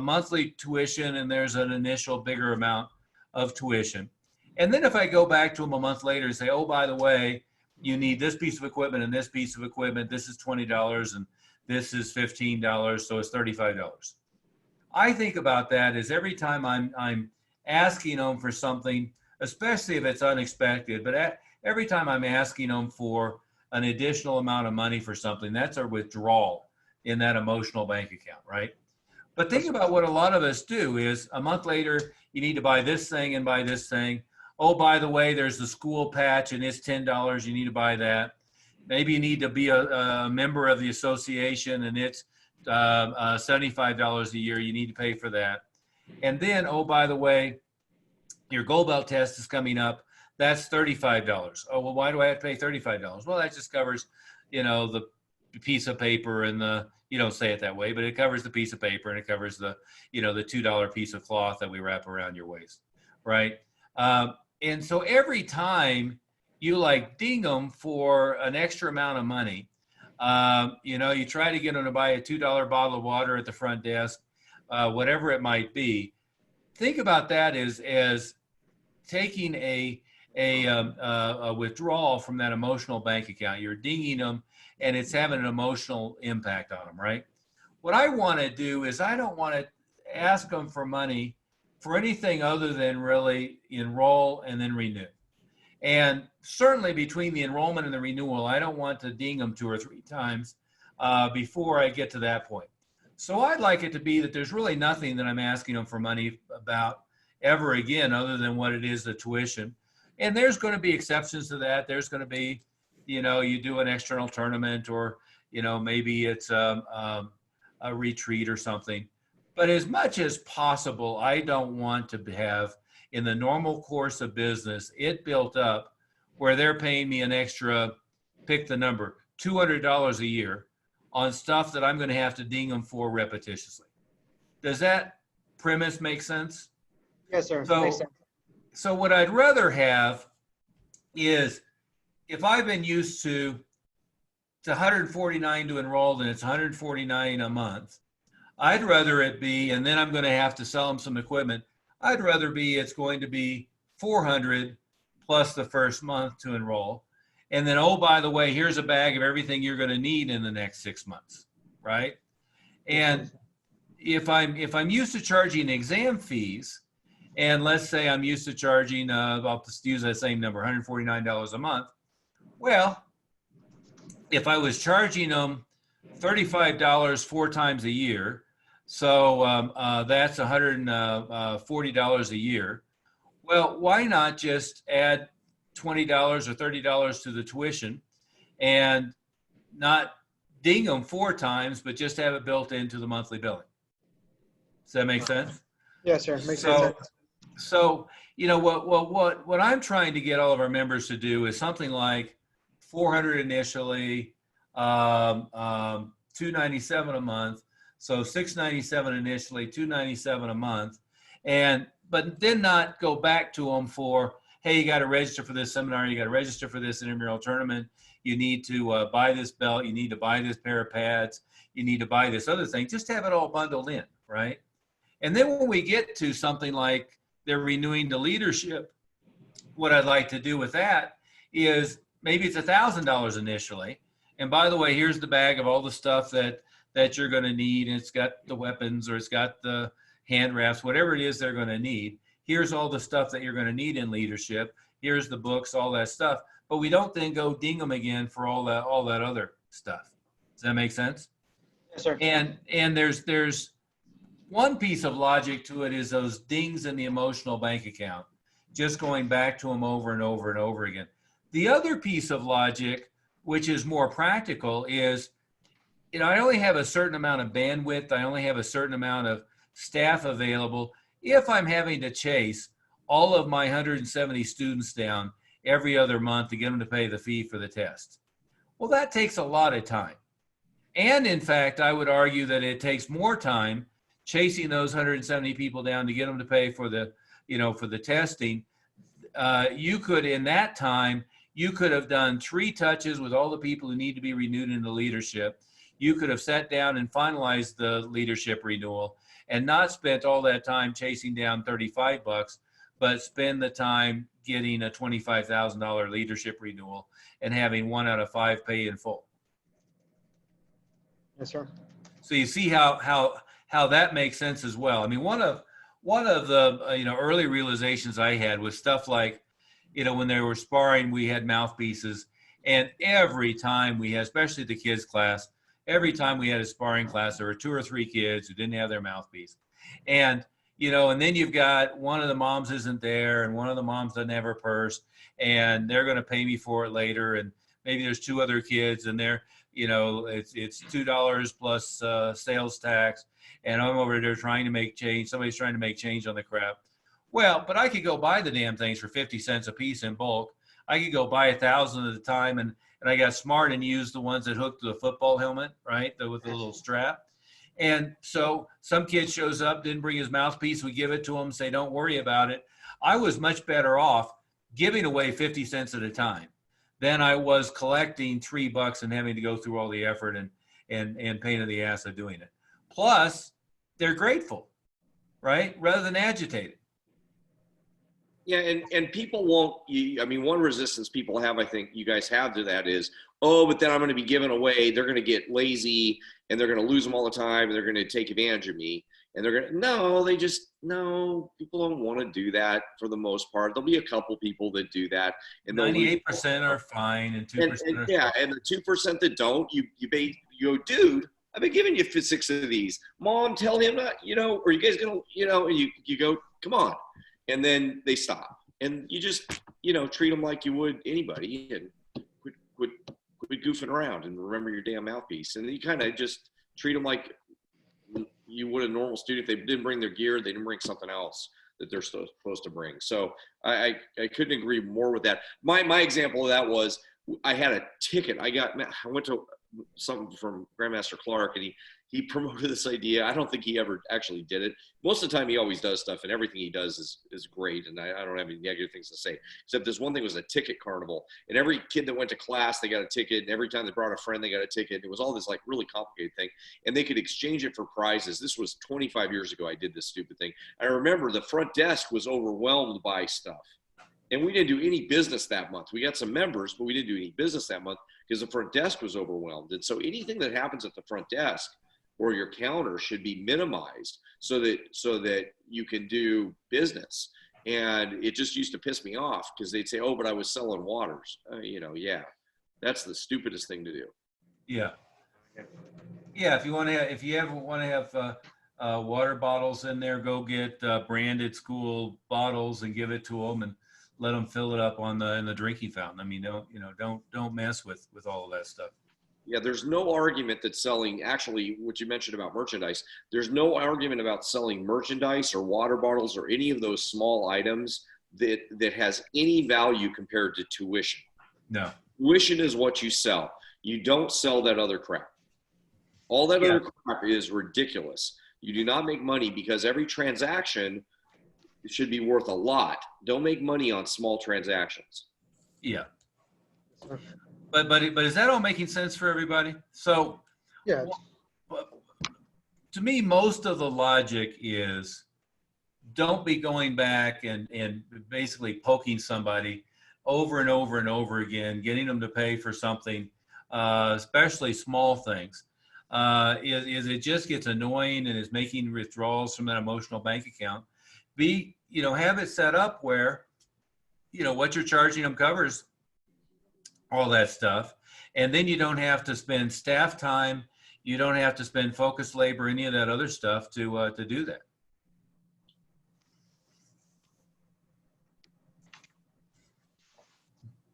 monthly tuition and there's an initial bigger amount of tuition. And then if I go back to them a month later and say, oh, by the way, you need this piece of equipment and this piece of equipment, this is $20 and this is $15, so it's $35. I think about that as every time I'm asking them for something, especially if it's unexpected, but every time I'm asking them for an additional amount of money for something, that's a withdrawal in that emotional bank account, right? But think about what a lot of us do is a month later, you need to buy this thing and buy this thing. Oh, by the way, there's the school patch and it's $10. You need to buy that. Maybe you need to be a member of the association and it's $75 a year. You need to pay for that. And then, oh, by the way, your Gold Belt test is coming up. That's $35. Oh, well, why do I have to pay $35? Well, that just covers, the piece of paper and you don't say it that way, but it covers the piece of paper and it covers the $2 piece of cloth that we wrap around your waist, right? And so every time you ding them for an extra amount of money, you try to get them to buy a $2 bottle of water at the front desk, whatever it might be. Think about that as taking a withdrawal from that emotional bank account. You're dinging them and it's having an emotional impact on them, right? What I want to do is I don't want to ask them for money for anything other than really enroll and then renew. And certainly between the enrollment and the renewal, I don't want to ding them 2 or 3 times before I get to that point. So I'd like it to be that there's really nothing that I'm asking them for money about ever again, other than what it is, the tuition. And there's going to be exceptions to that. There's going to be, you do an external tournament or, maybe it's a retreat or something. But as much as possible, I don't want to have in the normal course of business, it built up where they're paying me an extra, pick the number, $200 a year on stuff that I'm going to have to ding them for repetitiously. Does that premise make sense? Yes, sir. So- Makes sense. So what I'd rather have is, if I've been used to it's 149 to enroll and it's 149 a month, I'd rather it be, and then I'm going to have to sell them some equipment. I'd rather it's going to be 400 plus the first month to enroll. And then, oh, by the way, here's a bag of everything you're going to need in the next 6 months, right? And if I'm used to charging exam fees, and let's say I'm used to charging, I'll just use that same number, $149 a month. Well, if I was charging them $35 4 times a year, so that's $140 a year. Well, why not just add $20 or $30 to the tuition and not ding them 4 times, but just have it built into the monthly billing? Does that make sense? Yes, sir. Makes So- sense. So, what I'm trying to get all of our members to do is something like 400 initially, 297 a month. So 697 initially, 297 a month. But then not go back to them for, hey, you got to register for this seminar. You got to register for this intramural tournament. You need to buy this belt. You need to buy this pair of pads. You need to buy this other thing. Just have it all bundled in, right? And then when we get to something like they're renewing the leadership, what I'd like to do with that is maybe it's $1,000 initially. And by the way, here's the bag of all the stuff that you're going to need. And it's got the weapons, or it's got the hand wraps, whatever it is they're going to need. Here's all the stuff that you're going to need in leadership. Here's the books, all that stuff. But we don't then go ding them again for all that other stuff. Does that make sense? Yes, sir. And there's one piece of logic to it, is those dings in the emotional bank account, just going back to them over and over and over again. The other piece of logic, which is more practical, is, I only have a certain amount of bandwidth. I only have a certain amount of staff available. If I'm having to chase all of my 170 students down every other month to get them to pay the fee for the test, well, that takes a lot of time. And in fact, I would argue that it takes more time chasing those 170 people down to get them to pay for the, for the testing. You could, in that time, you could have done 3 touches with all the people who need to be renewed into leadership. You could have sat down and finalized the leadership renewal and not spent all that time chasing down $35, but spend the time getting a $25,000 leadership renewal and having 1 out of 5 pay in full. Yes, sir. So you see how that makes sense as well. I mean, one of the early realizations I had was stuff like, when they were sparring, we had mouthpieces, and every time we had, especially the kids class, every time we had a sparring class, there were 2 or 3 kids who didn't have their mouthpiece, and then you've got one of the moms isn't there, and one of the moms doesn't have her purse, and they're going to pay me for it later, and maybe there's 2 other kids, and they're it's $2 plus sales tax, and I'm over there trying to make change. Somebody's trying to make change on the crap. Well, but I could go buy the damn things for 50 cents a piece in bulk. I could go buy 1,000 at a time, and I got smart and used the ones that hooked to the football helmet, right, with the little strap. And so some kid shows up, didn't bring his mouthpiece. We give it to him, say, don't worry about it. I was much better off giving away 50 cents at a time than I was collecting $3 and having to go through all the effort and pain in the ass of doing it. Plus, they're grateful, right, rather than agitated. Yeah, and people won't. One resistance people have, I think you guys have to that is, oh, but then I'm going to be giving away. They're going to get lazy, and they're going to lose them all the time, and they're going to take advantage of me. And they're going to no. People don't want to do that for the most part. There'll be a couple people that do that, and 98% are fine, and 2% are yeah, and the 2% that don't, you go, dude, I've been giving you 6 of these. Mom, tell him not, or you guys gonna, and you go, come on. And then they stop, and you just, treat them like you would anybody, and quit goofing around and remember your damn mouthpiece. And then you kind of just treat them like you would a normal student. If they didn't bring their gear, they didn't bring something else. that they're supposed to bring. So I couldn't agree more with that. My example of that was I had a ticket. I went to something from Grandmaster Clark, and he promoted this idea. I don't think he ever actually did it. Most of the time he always does stuff, and everything he does is great, and I don't have any negative things to say, except this one thing was a ticket carnival, and every kid that went to class, they got a ticket, and every time they brought a friend, they got a ticket. It was all this like really complicated thing, and they could exchange it for prizes. This was 25 years ago I did this stupid thing. I remember the front desk was overwhelmed by stuff. And we didn't do any business that month. We got some members, but we didn't do any business that month because the front desk was overwhelmed. And so anything that happens at the front desk or your counter should be minimized so that you can do business. And it just used to piss me off because they'd say, "Oh, but I was selling waters." Yeah, that's the stupidest thing to do. Yeah. Yeah. If you ever want to have water bottles in there, go get branded school bottles and give it to them and let them fill it up in the drinking fountain. I mean, don't mess with all of that stuff. Yeah, there's no argument that selling, actually, what you mentioned about merchandise, there's no argument about selling merchandise or water bottles or any of those small items that has any value compared to tuition. No. Tuition is what you sell. You don't sell that other crap. All that other crap is ridiculous. You do not make money because every transaction should be worth a lot. Don't make money on small transactions. Yeah. But is that all making sense for everybody? So Yeah. To me, most of the logic is don't be going back and basically poking somebody over and over and over again, getting them to pay for something, especially small things. It just gets annoying and is making withdrawals from that emotional bank account. Have it set up where, what you're charging them covers all that stuff. And then you don't have to spend staff time. You don't have to spend focused labor, any of that other stuff to do that.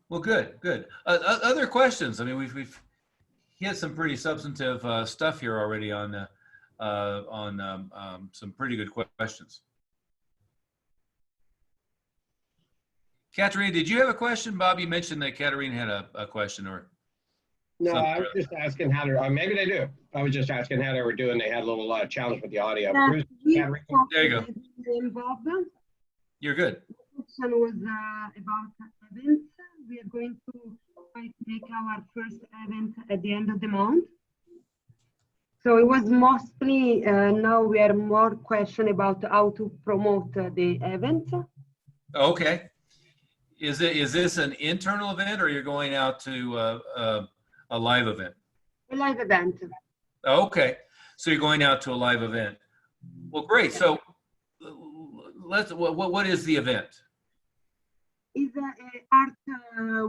Well, good. Other questions? I mean, we've hit some pretty substantive stuff here already on some pretty good questions. Katerina, did you have a question? Bob, you mentioned that Katerina had a question or. No, I was just asking how to, maybe they do. I was just asking how they were doing. They had a little challenge with the audio. Bruce, Katerina? There you go. Bob. You're good. The question was about events. We are going to make our first event at the end of the month. So it was mostly, now we are more question about how to promote the event. Okay. Is this an internal event or you're going out to a live event? A live event. Okay. So you're going out to a live event. Well, great. So what is the event? It's an art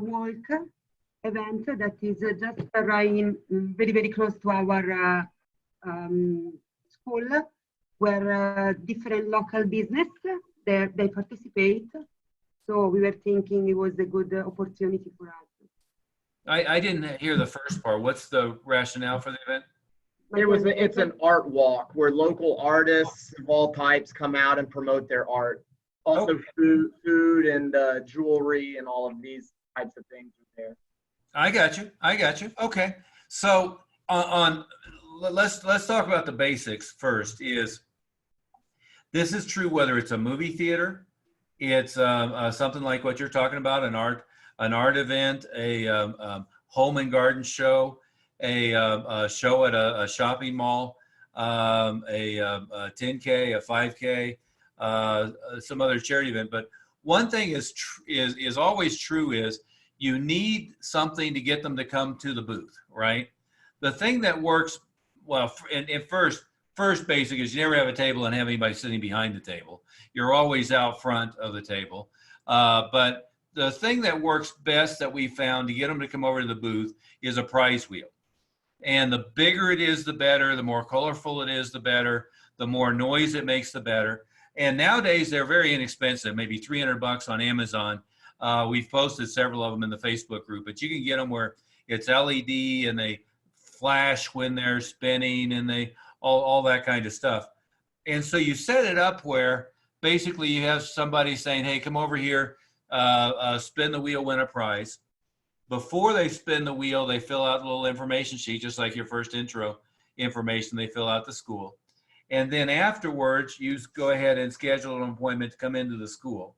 walk event that is just right very, very close to our school, where different local business, they participate. So we were thinking it was a good opportunity for us. I didn't hear the first part. What's the rationale for the event? It's an art walk where local artists of all types come out and promote their art. Also food and jewelry and all of these types of things are there. I got you. Okay. So let's talk about the basics first. This is true whether it's a movie theater, it's something like what you're talking about, an art event, a home and garden show, a show at a shopping mall, a 10K, a 5K, some other charity event. But one thing is always true is you need something to get them to come to the booth, right? The thing that works well, and first basic is you never have a table and have anybody sitting behind the table. You're always out front of the table. But the thing that works best that we found to get them to come over to the booth is a prize wheel. And the bigger it is, the better. The more colorful it is, the better. The more noise it makes, the better. And nowadays they're very inexpensive, maybe $300 on Amazon. We've posted several of them in the Facebook group, but you can get them where it's LED and they flash when they're spinning and they all that kind of stuff. And so you set it up where basically you have somebody saying, hey, come over here, spin the wheel, win a prize. Before they spin the wheel, they fill out a little information sheet, just like your first intro information they fill out the school. And then afterwards, you go ahead and schedule an appointment to come into the school.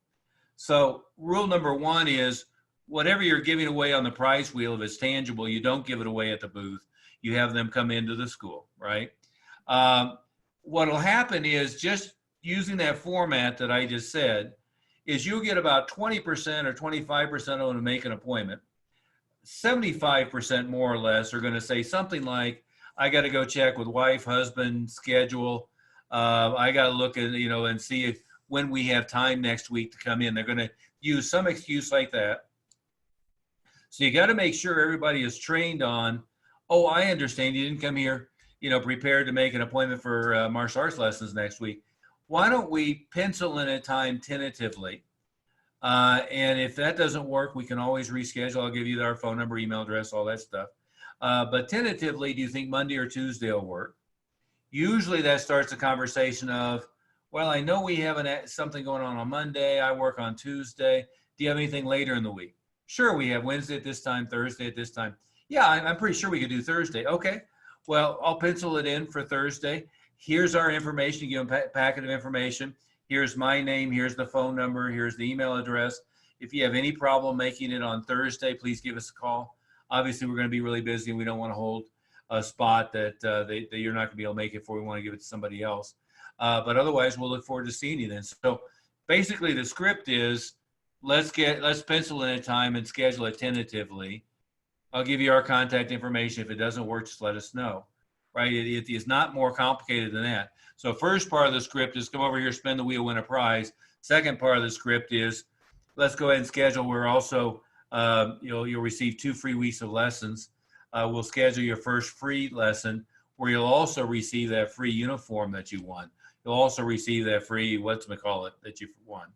So rule number one is whatever you're giving away on the prize wheel, if it's tangible, you don't give it away at the booth. You have them come into the school, right? What will happen is, just using that format that I just said, is you'll get about 20% or 25% of them to make an appointment. 75% more or less are going to say something like, I got to go check with wife, husband, schedule. I got to look at, and see if when we have time next week to come in. They're going to use some excuse like that. So you got to make sure everybody is trained on, oh, I understand you didn't come here, prepared to make an appointment for martial arts lessons next week. Why don't we pencil in a time tentatively? And if that doesn't work, we can always reschedule. I'll give you our phone number, email address, all that stuff. But tentatively, do you think Monday or Tuesday will work? Usually that starts a conversation of, well, I know we have something going on Monday. I work on Tuesday. Do you have anything later in the week? Sure, we have Wednesday at this time, Thursday at this time. Yeah, I'm pretty sure we could do Thursday. Okay, well, I'll pencil it in for Thursday. Here's our information. You give them a packet of information. Here's my name. Here's the phone number. Here's the email address. If you have any problem making it on Thursday, please give us a call. Obviously, we're going to be really busy, and we don't want to hold a spot that you're not going to be able to make it for. We want to give it to somebody else. But otherwise, we'll look forward to seeing you then. So basically, the script is, let's pencil in a time and schedule it tentatively. I'll give you our contact information. If it doesn't work, just let us know. Right? It is not more complicated than that. So first part of the script is come over here, spin the wheel, win a prize. Second part of the script is, let's go ahead and schedule. We're also, you'll receive 2 free weeks of lessons. We'll schedule your first free lesson where you'll also receive that free uniform that you won. You'll also receive that free whatchamacallit that you won.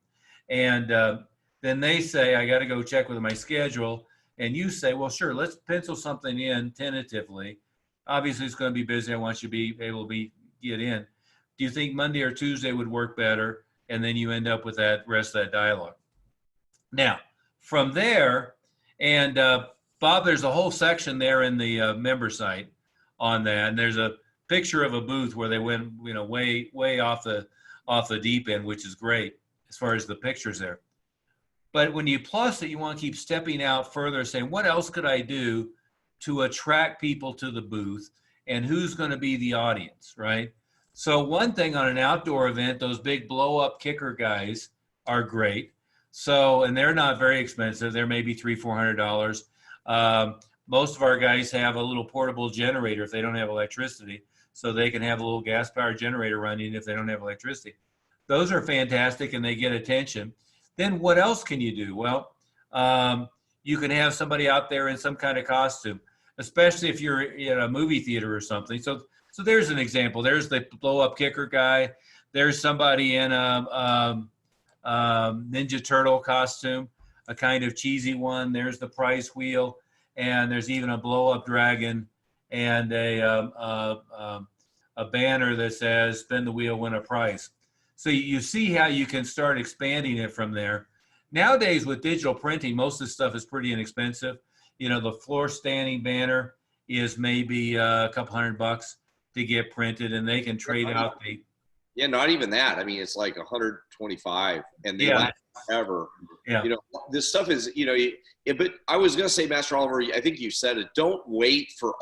And then they say, I got to go check with my schedule. And you say, well, sure, let's pencil something in tentatively. Obviously, it's going to be busy. I want you to be able to get in. Do you think Monday or Tuesday would work better? And then you end up with that rest of that dialogue. Now, from there, and Bob, there's a whole section there in the member site on that. And there's a picture of a booth where they went, way off the deep end, which is great as far as the pictures there. But when you plus it, you want to keep stepping out further, saying, what else could I do to attract people to the booth, and who's going to be the audience, right? So one thing on an outdoor event, those big blow-up kicker guys are great. So, and they're not very expensive. They're maybe $300-400. Most of our guys have a little portable generator if they don't have electricity, so they can have a little gas-powered generator running if they don't have electricity. Those are fantastic, and they get attention. Then what else can you do? Well, you can have somebody out there in some kind of costume, especially if you're in a movie theater or something. So there's an example. There's the blow-up kicker guy. There's somebody in a Ninja Turtle costume, a kind of cheesy one. There's the prize wheel, and there's even a blow-up dragon and a banner that says "Spin the wheel, win a prize." So you see how you can start expanding it from there. Nowadays with digital printing, most of this stuff is pretty inexpensive. The floor standing banner is maybe a couple $100 to get printed, and they can trade out the. Yeah, not even that. I mean, it's like 125, and they last forever. Yeah. This stuff is, but I was going to say, Master Oliver, I think you said it. Don't wait for,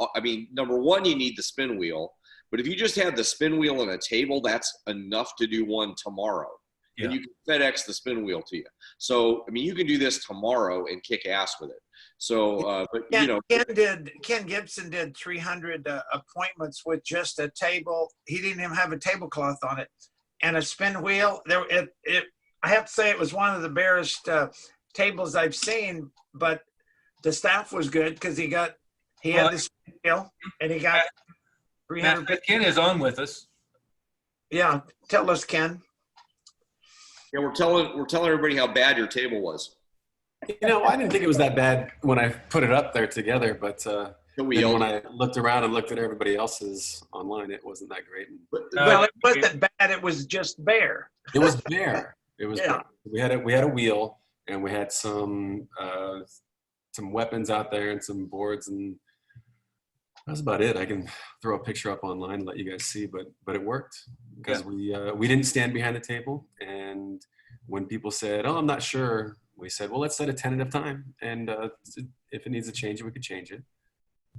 number one, you need the spin wheel. But if you just have the spin wheel and a table, that's enough to do one tomorrow. Yeah. And you can FedEx the spin wheel to you. So, you can do this tomorrow and kick ass with it. So, but Ken Gibson did 300 appointments with just a table. He didn't even have a tablecloth on it, and a spin wheel. I have to say it was one of the barest tables I've seen, but the staff was good because he had the spin wheel and he got 300. Ken is on with us. Yeah, tell us, Ken. Yeah, we're telling everybody how bad your table was. I didn't think it was that bad when I put it up there together, but We then when all, I looked around and looked at everybody else's online, it wasn't that great. Well, it wasn't bad. It was just bare. It was bare. It was Yeah. bare. We had a wheel, and we had some weapons out there and some boards, and that's about it. I can throw a picture up online and let you guys see, but it worked because we didn't stand behind the table, and when people said, "Oh, I'm not sure," we said, "Well, let's set a tentative time, and if it needs to change it, we could change it."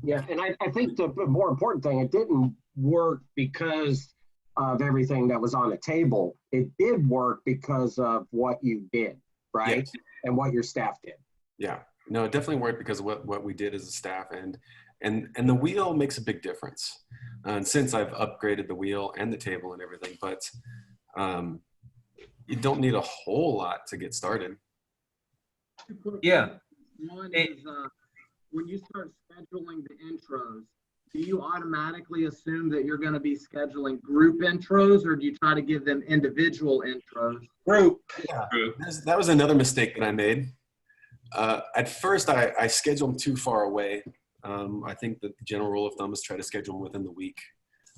Yeah, and I think the more important thing, it didn't work because of everything that was on the table. It did work because of what you did, right? Yes. And what your staff did. Yeah, no, it definitely worked because of what we did as a staff, and the wheel makes a big difference. And since I've upgraded the wheel and the table and everything, but you don't need a whole lot to get started. Yeah. One is when you start scheduling the intros, do you automatically assume that you're going to be scheduling group intros, or do you try to give them individual intros? Group. Yeah, that was another mistake that I made. At first, I scheduled them too far away. I think that the general rule of thumb is try to schedule them within the week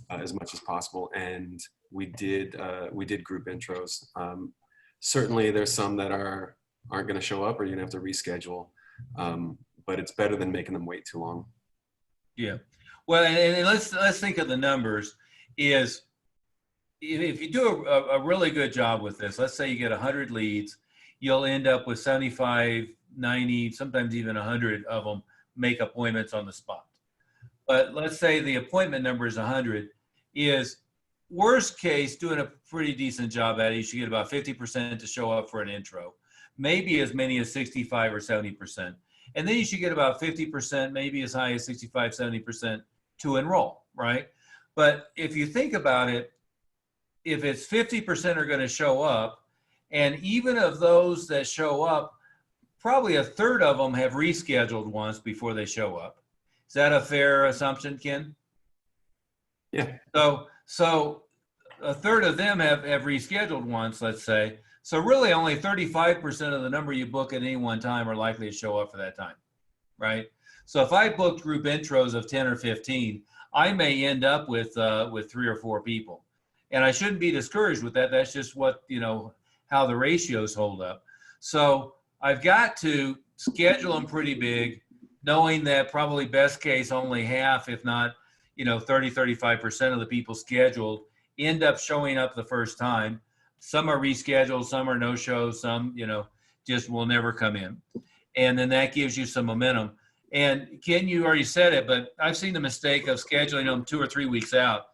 as much as possible, and we did group intros. Certainly, there's some that aren't going to show up, or you're going to have to reschedule. But it's better than making them wait too long. Yeah. Well, and let's think of the numbers. Is if you do a really good job with this, let's say you get 100 leads, you'll end up with 75, 90, sometimes even 100 of them make appointments on the spot. But let's say the appointment number is 100. Is worst case, doing a pretty decent job at it, you should get about 50% to show up for an intro, maybe as many as 65 or 70%. And then you should get about 50%, maybe as high as 65, 70% to enroll, right? But if you think about it, if it's 50% are going to show up, and even of those that show up, probably a third of them have rescheduled once before they show up. Is that a fair assumption, Ken? Yeah. So a third of them have rescheduled once, let's say. So really only 35% of the number you book at any one time are likely to show up for that time, right? So if I booked group intros of 10 or 15, I may end up with 3 or 4 people. And I shouldn't be discouraged with that. That's just what, how the ratios hold up. So I've got to schedule them pretty big, knowing that probably best case only half, if not, 30, 35% of the people scheduled end up showing up the first time. Some are rescheduled, some are no-shows, some, just will never come in. And then that gives you some momentum. And Ken, you already said it, but I've seen the mistake of scheduling them 2 or 3 weeks out.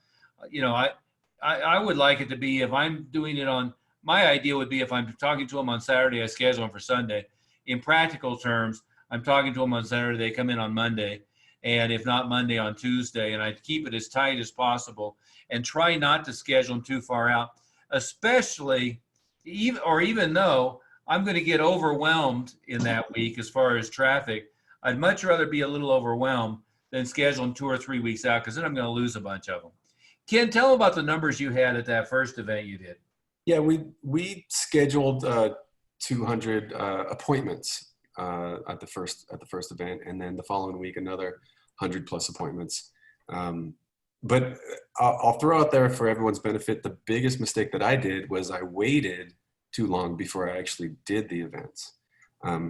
I would like it to be, if I'm doing it on, my idea would be if I'm talking to them on Saturday, I schedule them for Sunday. In practical terms, I'm talking to them on Saturday, they come in on Monday. And if not Monday, on Tuesday. And I keep it as tight as possible and try not to schedule them too far out. Especially, even though I'm going to get overwhelmed in that week as far as traffic, I'd much rather be a little overwhelmed than schedule them 2 or 3 weeks out, because then I'm going to lose a bunch of them. Ken, tell them about the numbers you had at that first event you did. Yeah, we scheduled 200 appointments at the first event, and then the following week another 100 plus appointments. But I'll throw out there for everyone's benefit, the biggest mistake that I did was I waited too long before I actually did the events.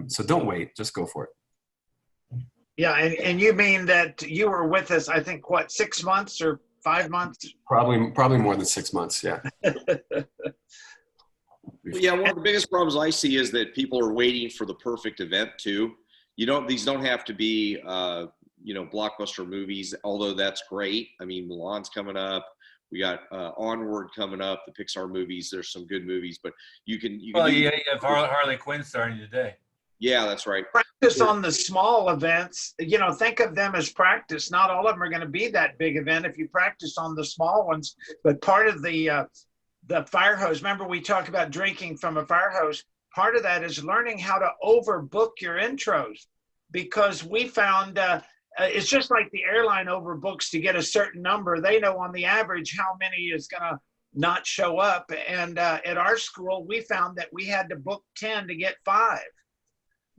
So don't wait, just go for it. Yeah, and you mean that you were with us, I think, 6 months or 5 months? Probably more than 6 months, yeah. Yeah, one of the biggest problems I see is that people are waiting for the perfect event too. These don't have to be, blockbuster movies, although that's great. I mean, Mulan's coming up. We got Onward coming up, the Pixar movies. There's some good movies, but you can you have Harley Quinn starting today. Yeah, that's right. Practice on the small events. Think of them as practice. Not all of them are going to be that big event if you practice on the small ones. But part of the fire hose, remember we talked about drinking from a fire hose. Part of that is learning how to overbook your intros, because we found it's just like the airline overbooks to get a certain number. They know on the average how many is going to not show up. And at our school, we found that we had to book 10 to get 5.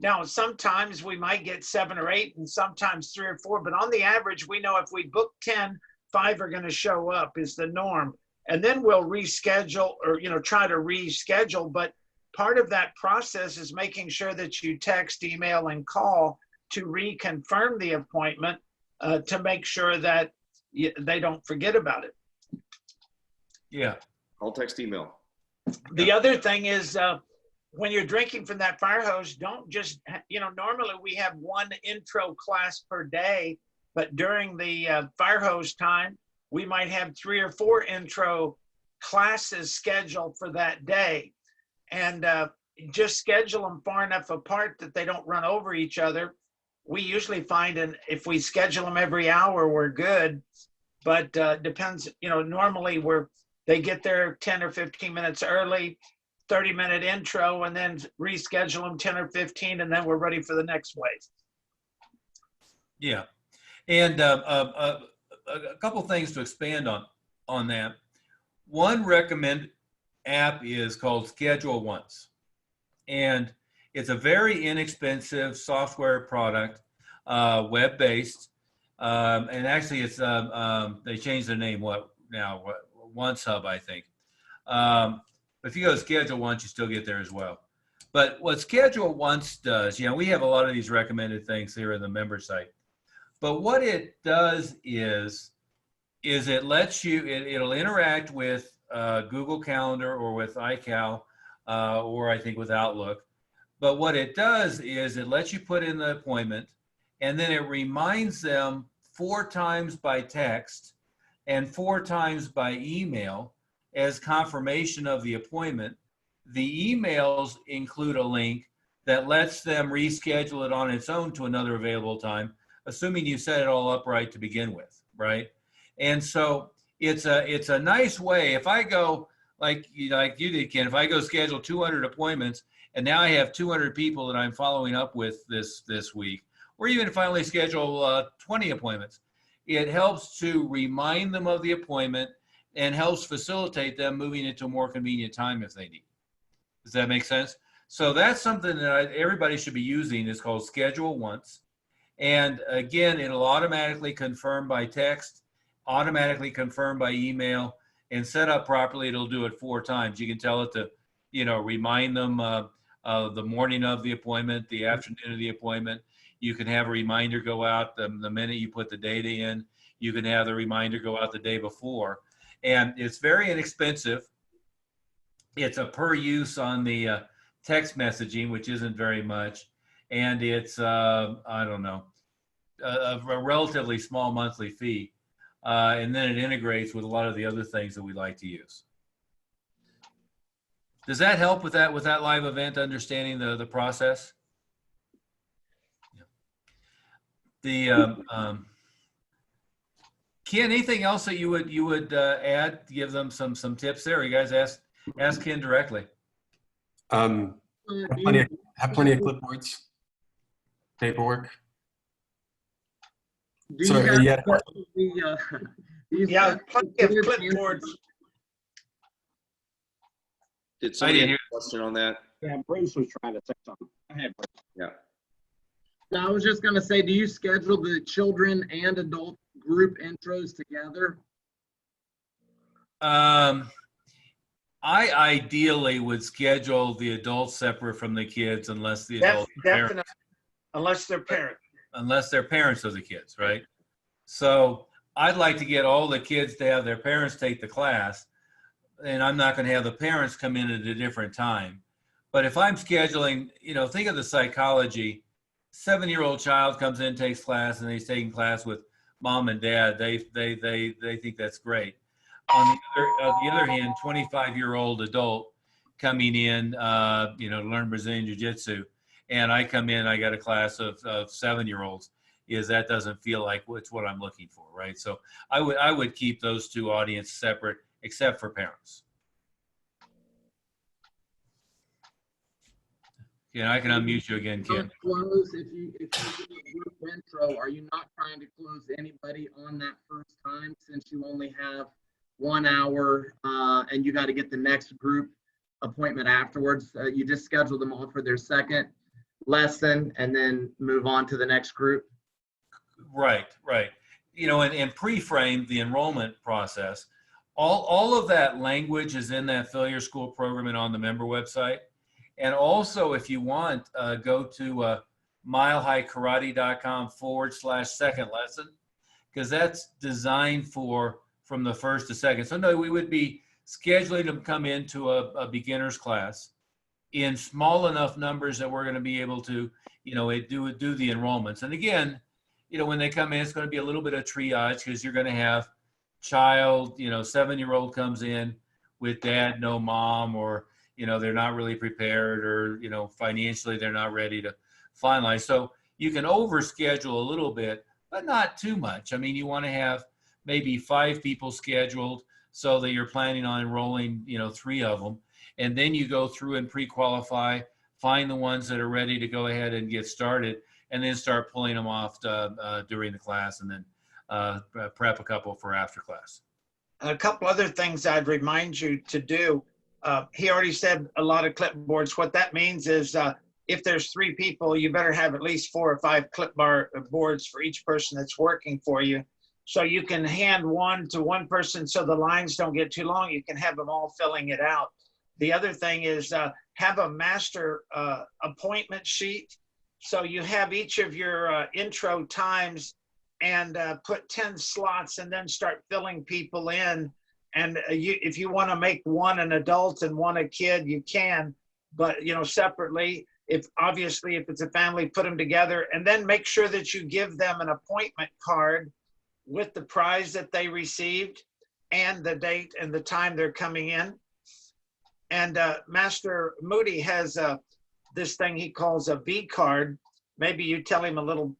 Now, sometimes we might get 7 or 8 and sometimes 3 or 4, but on the average, we know if we book 10, 5 are going to show up is the norm. And then we'll reschedule or, try to reschedule. But part of that process is making sure that you text, email, and call to reconfirm the appointment to make sure that they don't forget about it. Yeah. Call, text, email. The other thing is when you're drinking from that fire hose, don't just, normally we have one intro class per day, but during the fire hose time, we might have 3 or 4 intro classes scheduled for that day. And just schedule them far enough apart that they don't run over each other. We usually find if we schedule them every hour, we're good. But depends, normally they get there 10 or 15 minutes early, 30-minute intro, and then reschedule them 10 or 15, and then we're ready for the next wave. Yeah. And a couple things to expand on that. One recommended app is called Schedule Once. And it's a very inexpensive software product, web-based. And actually it's, they changed the name, Once Hub, I think. If you go to Schedule Once, you still get there as well. But what Schedule Once does, we have a lot of these recommended things here in the member site. But what it does is it lets you, it'll interact with Google Calendar or with iCal, or I think with Outlook. But what it does is it lets you put in the appointment, and then it reminds them 4 times by text and 4 times by email as confirmation of the appointment. The emails include a link that lets them reschedule it on its own to another available time, assuming you set it all up right to begin with, right? And so it's a nice way. If I go like you did, Ken, if I go schedule 200 appointments and now I have 200 people that I'm following up with this week, or even if I only schedule 20 appointments, it helps to remind them of the appointment and helps facilitate them moving into a more convenient time if they need. Does that make sense? So that's something that everybody should be using. It's called Schedule Once. And again, it'll automatically confirm by text, automatically confirm by email, and set up properly. It'll do it 4 times. You can tell it to, remind them the morning of the appointment, the afternoon of the appointment. You can have a reminder go out the minute you put the data in. You can have the reminder go out the day before. And it's very inexpensive. It's a per use on the text messaging, which isn't very much. And it's, I don't know, a relatively small monthly fee. And then it integrates with a lot of the other things that we like to use. Does that help with that live event, understanding the process? Yeah. Ken, anything else that you would add to give them some tips there? You guys ask Ken directly. Have plenty of clipboards, paperwork. Sorry, Yeah, plenty of clipboards. Did somebody have a question on that? Yeah, Bruce was trying to say something. Go ahead, Bruce. Yeah. I was just going to say, do you schedule the children and adult group intros together? I ideally would schedule the adults separate from the kids unless the adults Definitely, unless they're parents. Unless they're parents of the kids, right? So I'd like to get all the kids to have their parents take the class, and I'm not going to have the parents come in at a different time. But if I'm scheduling, think of the psychology. 7-year-old child comes in, takes class, and he's taking class with mom and dad. They think that's great. On the other hand, 25-year-old adult coming in, to learn Brazilian Jiu-Jitsu, and I come in, I got a class of 7-year-olds, that doesn't feel like it's what I'm looking for, right? So I would keep those 2 audiences separate, except for parents. Yeah, I can unmute you again, Ken. Close, if you do a group intro, are you not trying to close anybody on that first time, since you only have 1 hour and you got to get the next group appointment afterwards? You just schedule them all for their second. lesson and then move on to the next group? Right, right. You know, and pre-frame the enrollment process. All of that language is in that Fill Your School program and on the member website. And also, if you want, go to milehighkarate.com/second lesson, because that's designed for from the first to second. So no, we would be scheduling them come into a beginner's class in small enough numbers that we're going to be able to, you know, do the enrollments. And again, you know, when they come in, it's going to be a little bit of triage, because you're going to have child, you know, 7-year-old comes in with dad, no mom, or, you know, they're not really prepared, or, you know, financially they're not ready to finalize. So you can overschedule a little bit, but not too much. I mean, you want to have maybe 5 people scheduled so that you're planning on enrolling, you know, 3 of them. And then you go through and pre-qualify, find the ones that are ready to go ahead and get started, and then start pulling them off during the class, and then prep a couple for after class. A couple other things I'd remind you to do. He already said a lot of clipboards. What that means is if there's 3 people, you better have at least 4 or 5 clipboards for each person that's working for you. So you can hand one to one person so the lines don't get too long. You can have them all filling it out. The other thing is have a master appointment sheet. So you have each of your intro times and put 10 slots, and then start filling people in. And if you want to make one an adult and one a kid, you can, but you know, separately. If it's a family, put them together, and then make sure that you give them an appointment card with the prize that they received and the date and the time they're coming in. And Master Moody has this thing he calls a V card. Maybe you tell him a little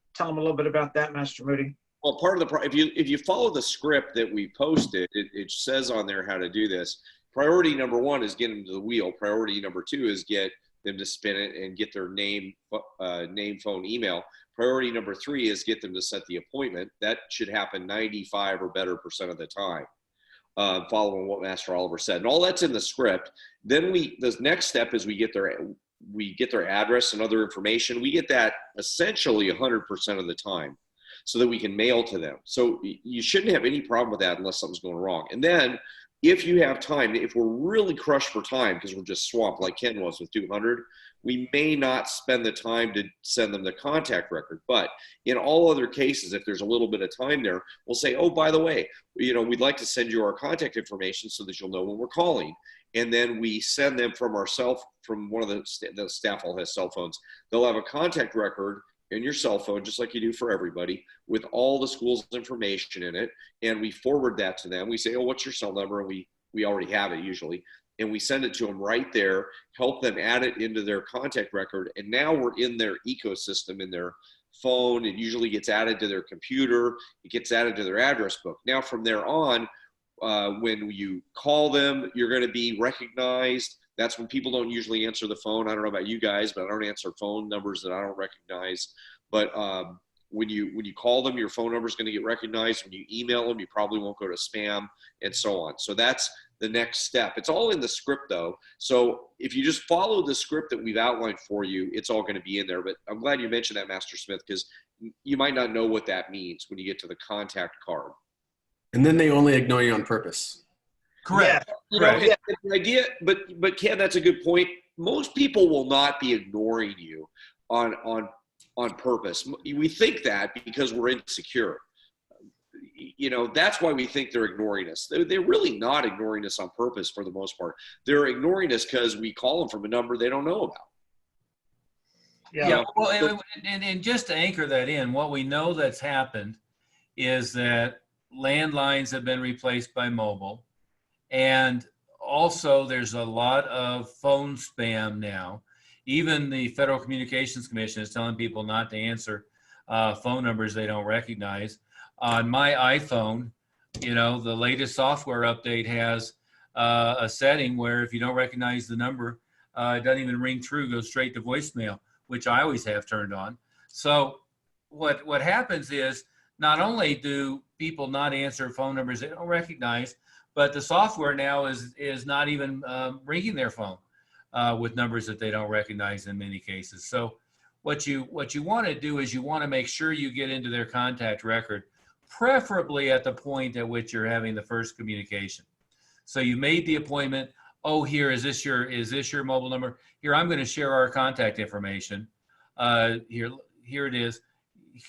bit about that, Master Moody. Well, part of the if you follow the script that we posted, it says on there how to do this. Priority number 1 is get them to the wheel. Priority number 2 is get them to spin it and get their name, phone, email. Priority number 3 is get them to set the appointment. That should happen 95% or better of the time, following what Master Oliver said. And all that's in the script. Then the next step is we get their address and other information. We get that essentially 100% of the time, so that we can mail to them. So you shouldn't have any problem with that unless something's going wrong. And then if you have time, if we're really crushed for time because we're just swamped like Ken was with 200, we may not spend the time to send them the contact record. But in all other cases, if there's a little bit of time there, we'll say, oh, by the way, you know, we'd like to send you our contact information so that you'll know when we're calling. And then we send them from one of the staff all has cell phones. They'll have a contact record in your cell phone, just like you do for everybody, with all the school's information in it. And we forward that to them. We say, oh, what's your cell number? And we already have it usually. And we send it to them right there, help them add it into their contact record. And now we're in their ecosystem, in their phone. It usually gets added to their computer. It gets added to their address book. Now from there on, when you call them, you're going to be recognized. That's when people don't usually answer the phone. I don't know about you guys, but I don't answer phone numbers that I don't recognize. But when you call them, your phone number is going to get recognized. When you email them, you probably won't go to spam, and so on. So that's the next step. It's all in the script, though. So if you just follow the script that we've outlined for you, it's all going to be in there. But I'm glad you mentioned that, Master Smith, because you might not know what that means when you get to the contact card. And then they only ignore you on purpose. Correct. Yeah, you know, the idea, but Ken, that's a good point. Most people will not be ignoring you on purpose. We think that because we're insecure. You know, that's why we think they're ignoring us. They're really not ignoring us on purpose for the most part. They're ignoring us because we call them from a number they don't know about. Yeah. Well, and just to anchor that in, what we know that's happened is that landlines have been replaced by mobile. And also there's a lot of phone spam now. Even the Federal Communications Commission is telling people not to answer phone numbers they don't recognize. On my iPhone, you know, the latest software update has a setting where if you don't recognize the number, it doesn't even ring through, goes straight to voicemail, which I always have turned on. So what happens is not only do people not answer phone numbers they don't recognize, but the software now is not even ringing their phone with numbers that they don't recognize in many cases. So what you want to do is you want to make sure you get into their contact record, preferably at the point at which you're having the first communication. So you made the appointment. Oh, here, is this your mobile number? Here, I'm going to share our contact information. Here it is.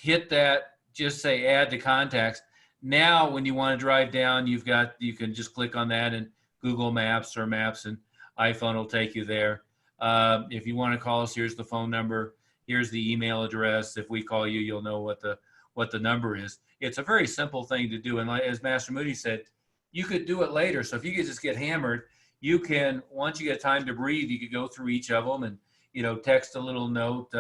Hit that, just say add to contacts. Now, when you want to drive down, you can just click on that, and Google Maps or Maps and iPhone will take you there. If you want to call us, here's the phone number. Here's the email address. If we call you, you'll know what the number is. It's a very simple thing to do. And as Master Moody said, you could do it later. So if you could just get hammered, you can, once you get time to breathe, you could go through each of them and, text a little note.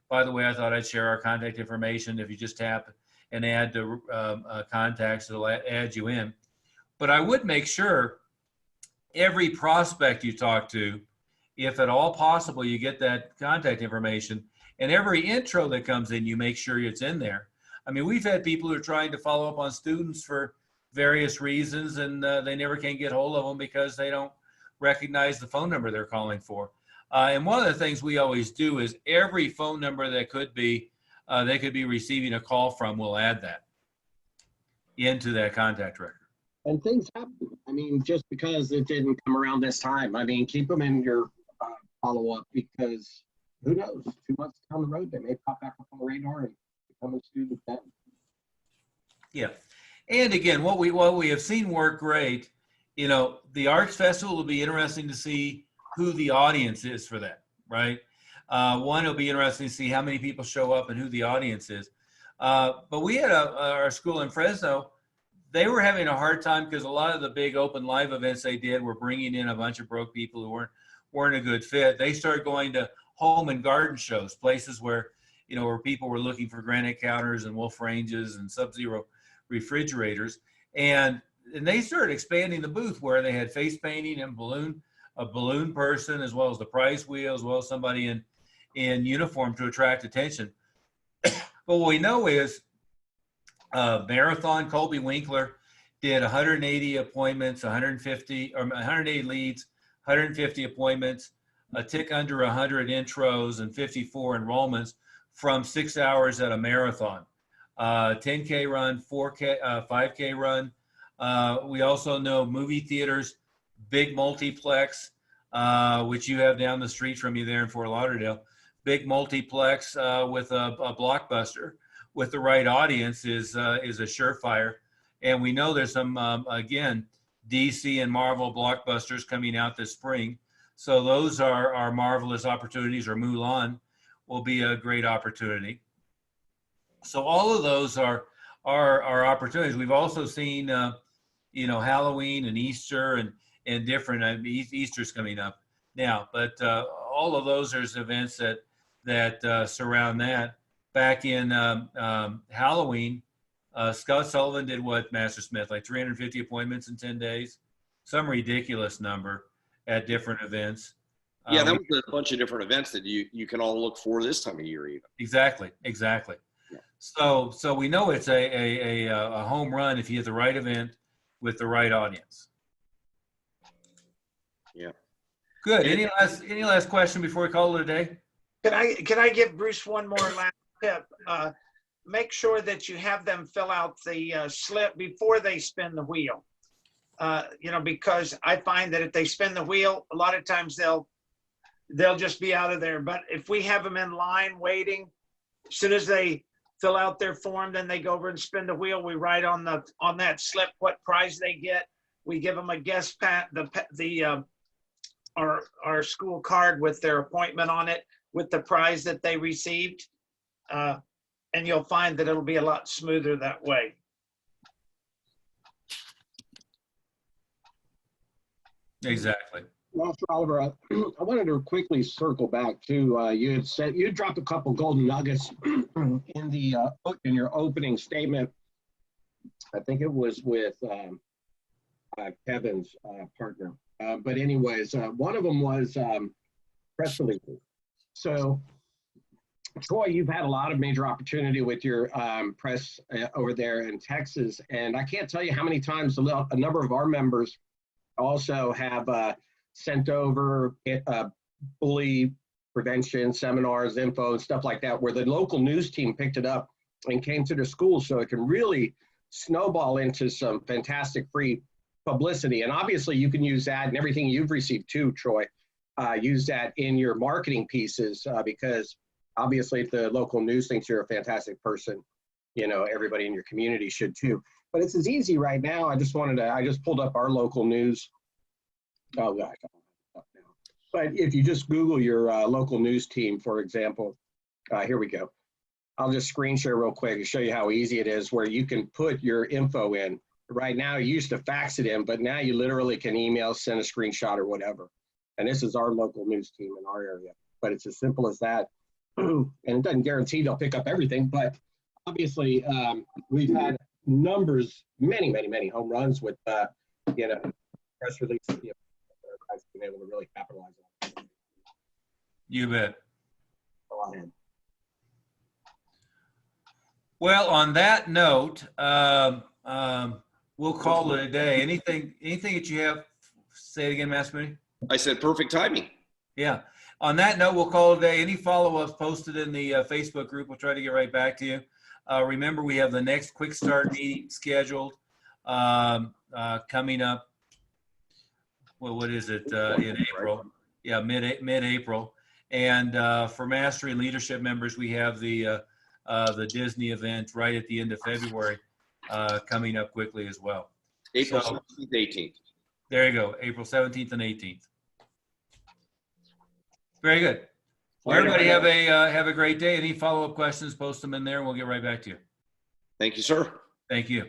By the way, I thought I'd share our contact information. If you just tap and add to contacts, it'll add you in. But I would make sure every prospect you talk to, if at all possible, you get that contact information. And every intro that comes in, you make sure it's in there. I mean, we've had people who are trying to follow up on students for various reasons, and they never can get hold of them because they don't recognize the phone number they're calling for. And one of the things we always do is every phone number that could be they could be receiving a call from, we'll add that into that contact record. And things happen. I mean, just because it didn't come around this time, I mean, keep them in your follow-up, because who knows, 2 months down the road, they may pop back up on the radar and become a student then. Yeah. And again, what we have seen work great, the Arts Festival will be interesting to see who the audience is for that, right? One, it'll be interesting to see how many people show up and who the audience is. But we had our school in Fresno, they were having a hard time because a lot of the big open live events they did were bringing in a bunch of broke people who weren't a good fit. They started going to home and garden shows, places where, where people were looking for granite counters and wolf ranges and Sub-Zero refrigerators. And they started expanding the booth where they had face painting and a balloon person, as well as the prize wheel, as well as somebody in uniform to attract attention. But what we know is Marathon, Colby Winkler did 180 appointments, 180 leads, 150 appointments, a tick under 100 intros, and 54 enrollments from 6 hours at a marathon. 10K run, 5K run. We also know movie theaters, big multiplex, which you have down the street from you there in Fort Lauderdale. Big multiplex with a blockbuster with the right audience is a surefire. And we know there's some, again, DC and Marvel blockbusters coming out this spring. So those are marvelous opportunities, or Mulan will be a great opportunity. So all of those are opportunities. We've also seen, Halloween and Easter and different, Easter's coming up now, but all of those are events that surround that. Back in Halloween, Scott Sullivan did what, Master Smith, like 350 appointments in 10 days, some ridiculous number at different events. Yeah, that was a bunch of different events that you can all look for this time of year even. Exactly. Yeah. So we know it's a home run if you hit the right event with the right audience. Yeah. Good. Any last question before we call it a day? Can I give Bruce one more last tip? Make sure that you have them fill out the slip before they spin the wheel. Because I find that if they spin the wheel, a lot of times they'll just be out of there. But if we have them in line waiting, as soon as they fill out their form, then they go over and spin the wheel. We write on that slip what prize they get. We give them a guest our school card with their appointment on it, with the prize that they received. And you'll find that it'll be a lot smoother that way. Exactly. Master Oliver, I wanted to quickly circle back to you had said you dropped a couple golden nuggets in your opening statement. I think it was with Kevin's partner. But anyways, one of them was press releases. So, Troy, you've had a lot of major opportunity with your press over there in Texas, and I can't tell you how many times a number of our members also have sent over bully prevention seminars, info, and stuff like that, where the local news team picked it up and came to the school, so it can really snowball into some fantastic free publicity. And obviously you can use that and everything you've received too, Troy, use that in your marketing pieces, because obviously if the local news thinks you're a fantastic person, you know, everybody in your community should too. But it's as easy right now. I just pulled up our local news. Oh gosh. But if you just Google your local news team, for example, here we go. I'll just screen share real quick to show you how easy it is, where you can put your info in. Right now, you used to fax it in, but now you literally can email, send a screenshot or whatever. And this is our local news team in our area. But it's as simple as that. And it doesn't guarantee they'll pick up everything, but obviously we've had numbers, many home runs with, you know, press release, you know, guys been able to really capitalize on. You bet. Go ahead. Well, on that note, we'll call it a day. Anything that you have? Say it again, Master Mooney. I said perfect timing. Yeah. On that note, we'll call it a day. Any follow-ups posted in the Facebook group, we'll try to get right back to you. Remember, we have the next quick start meeting scheduled coming up. Well, what is it? In April. Yeah, mid-April. And for Mastery and Leadership members, we have the Disney event right at the end of February coming up quickly as well. April So, 17th, 18th. there you go, April 17th and 18th. Very good. Well, everybody have a great day. Any follow-up questions, post them in there and we'll get right back to you. Thank you, sir. Thank you.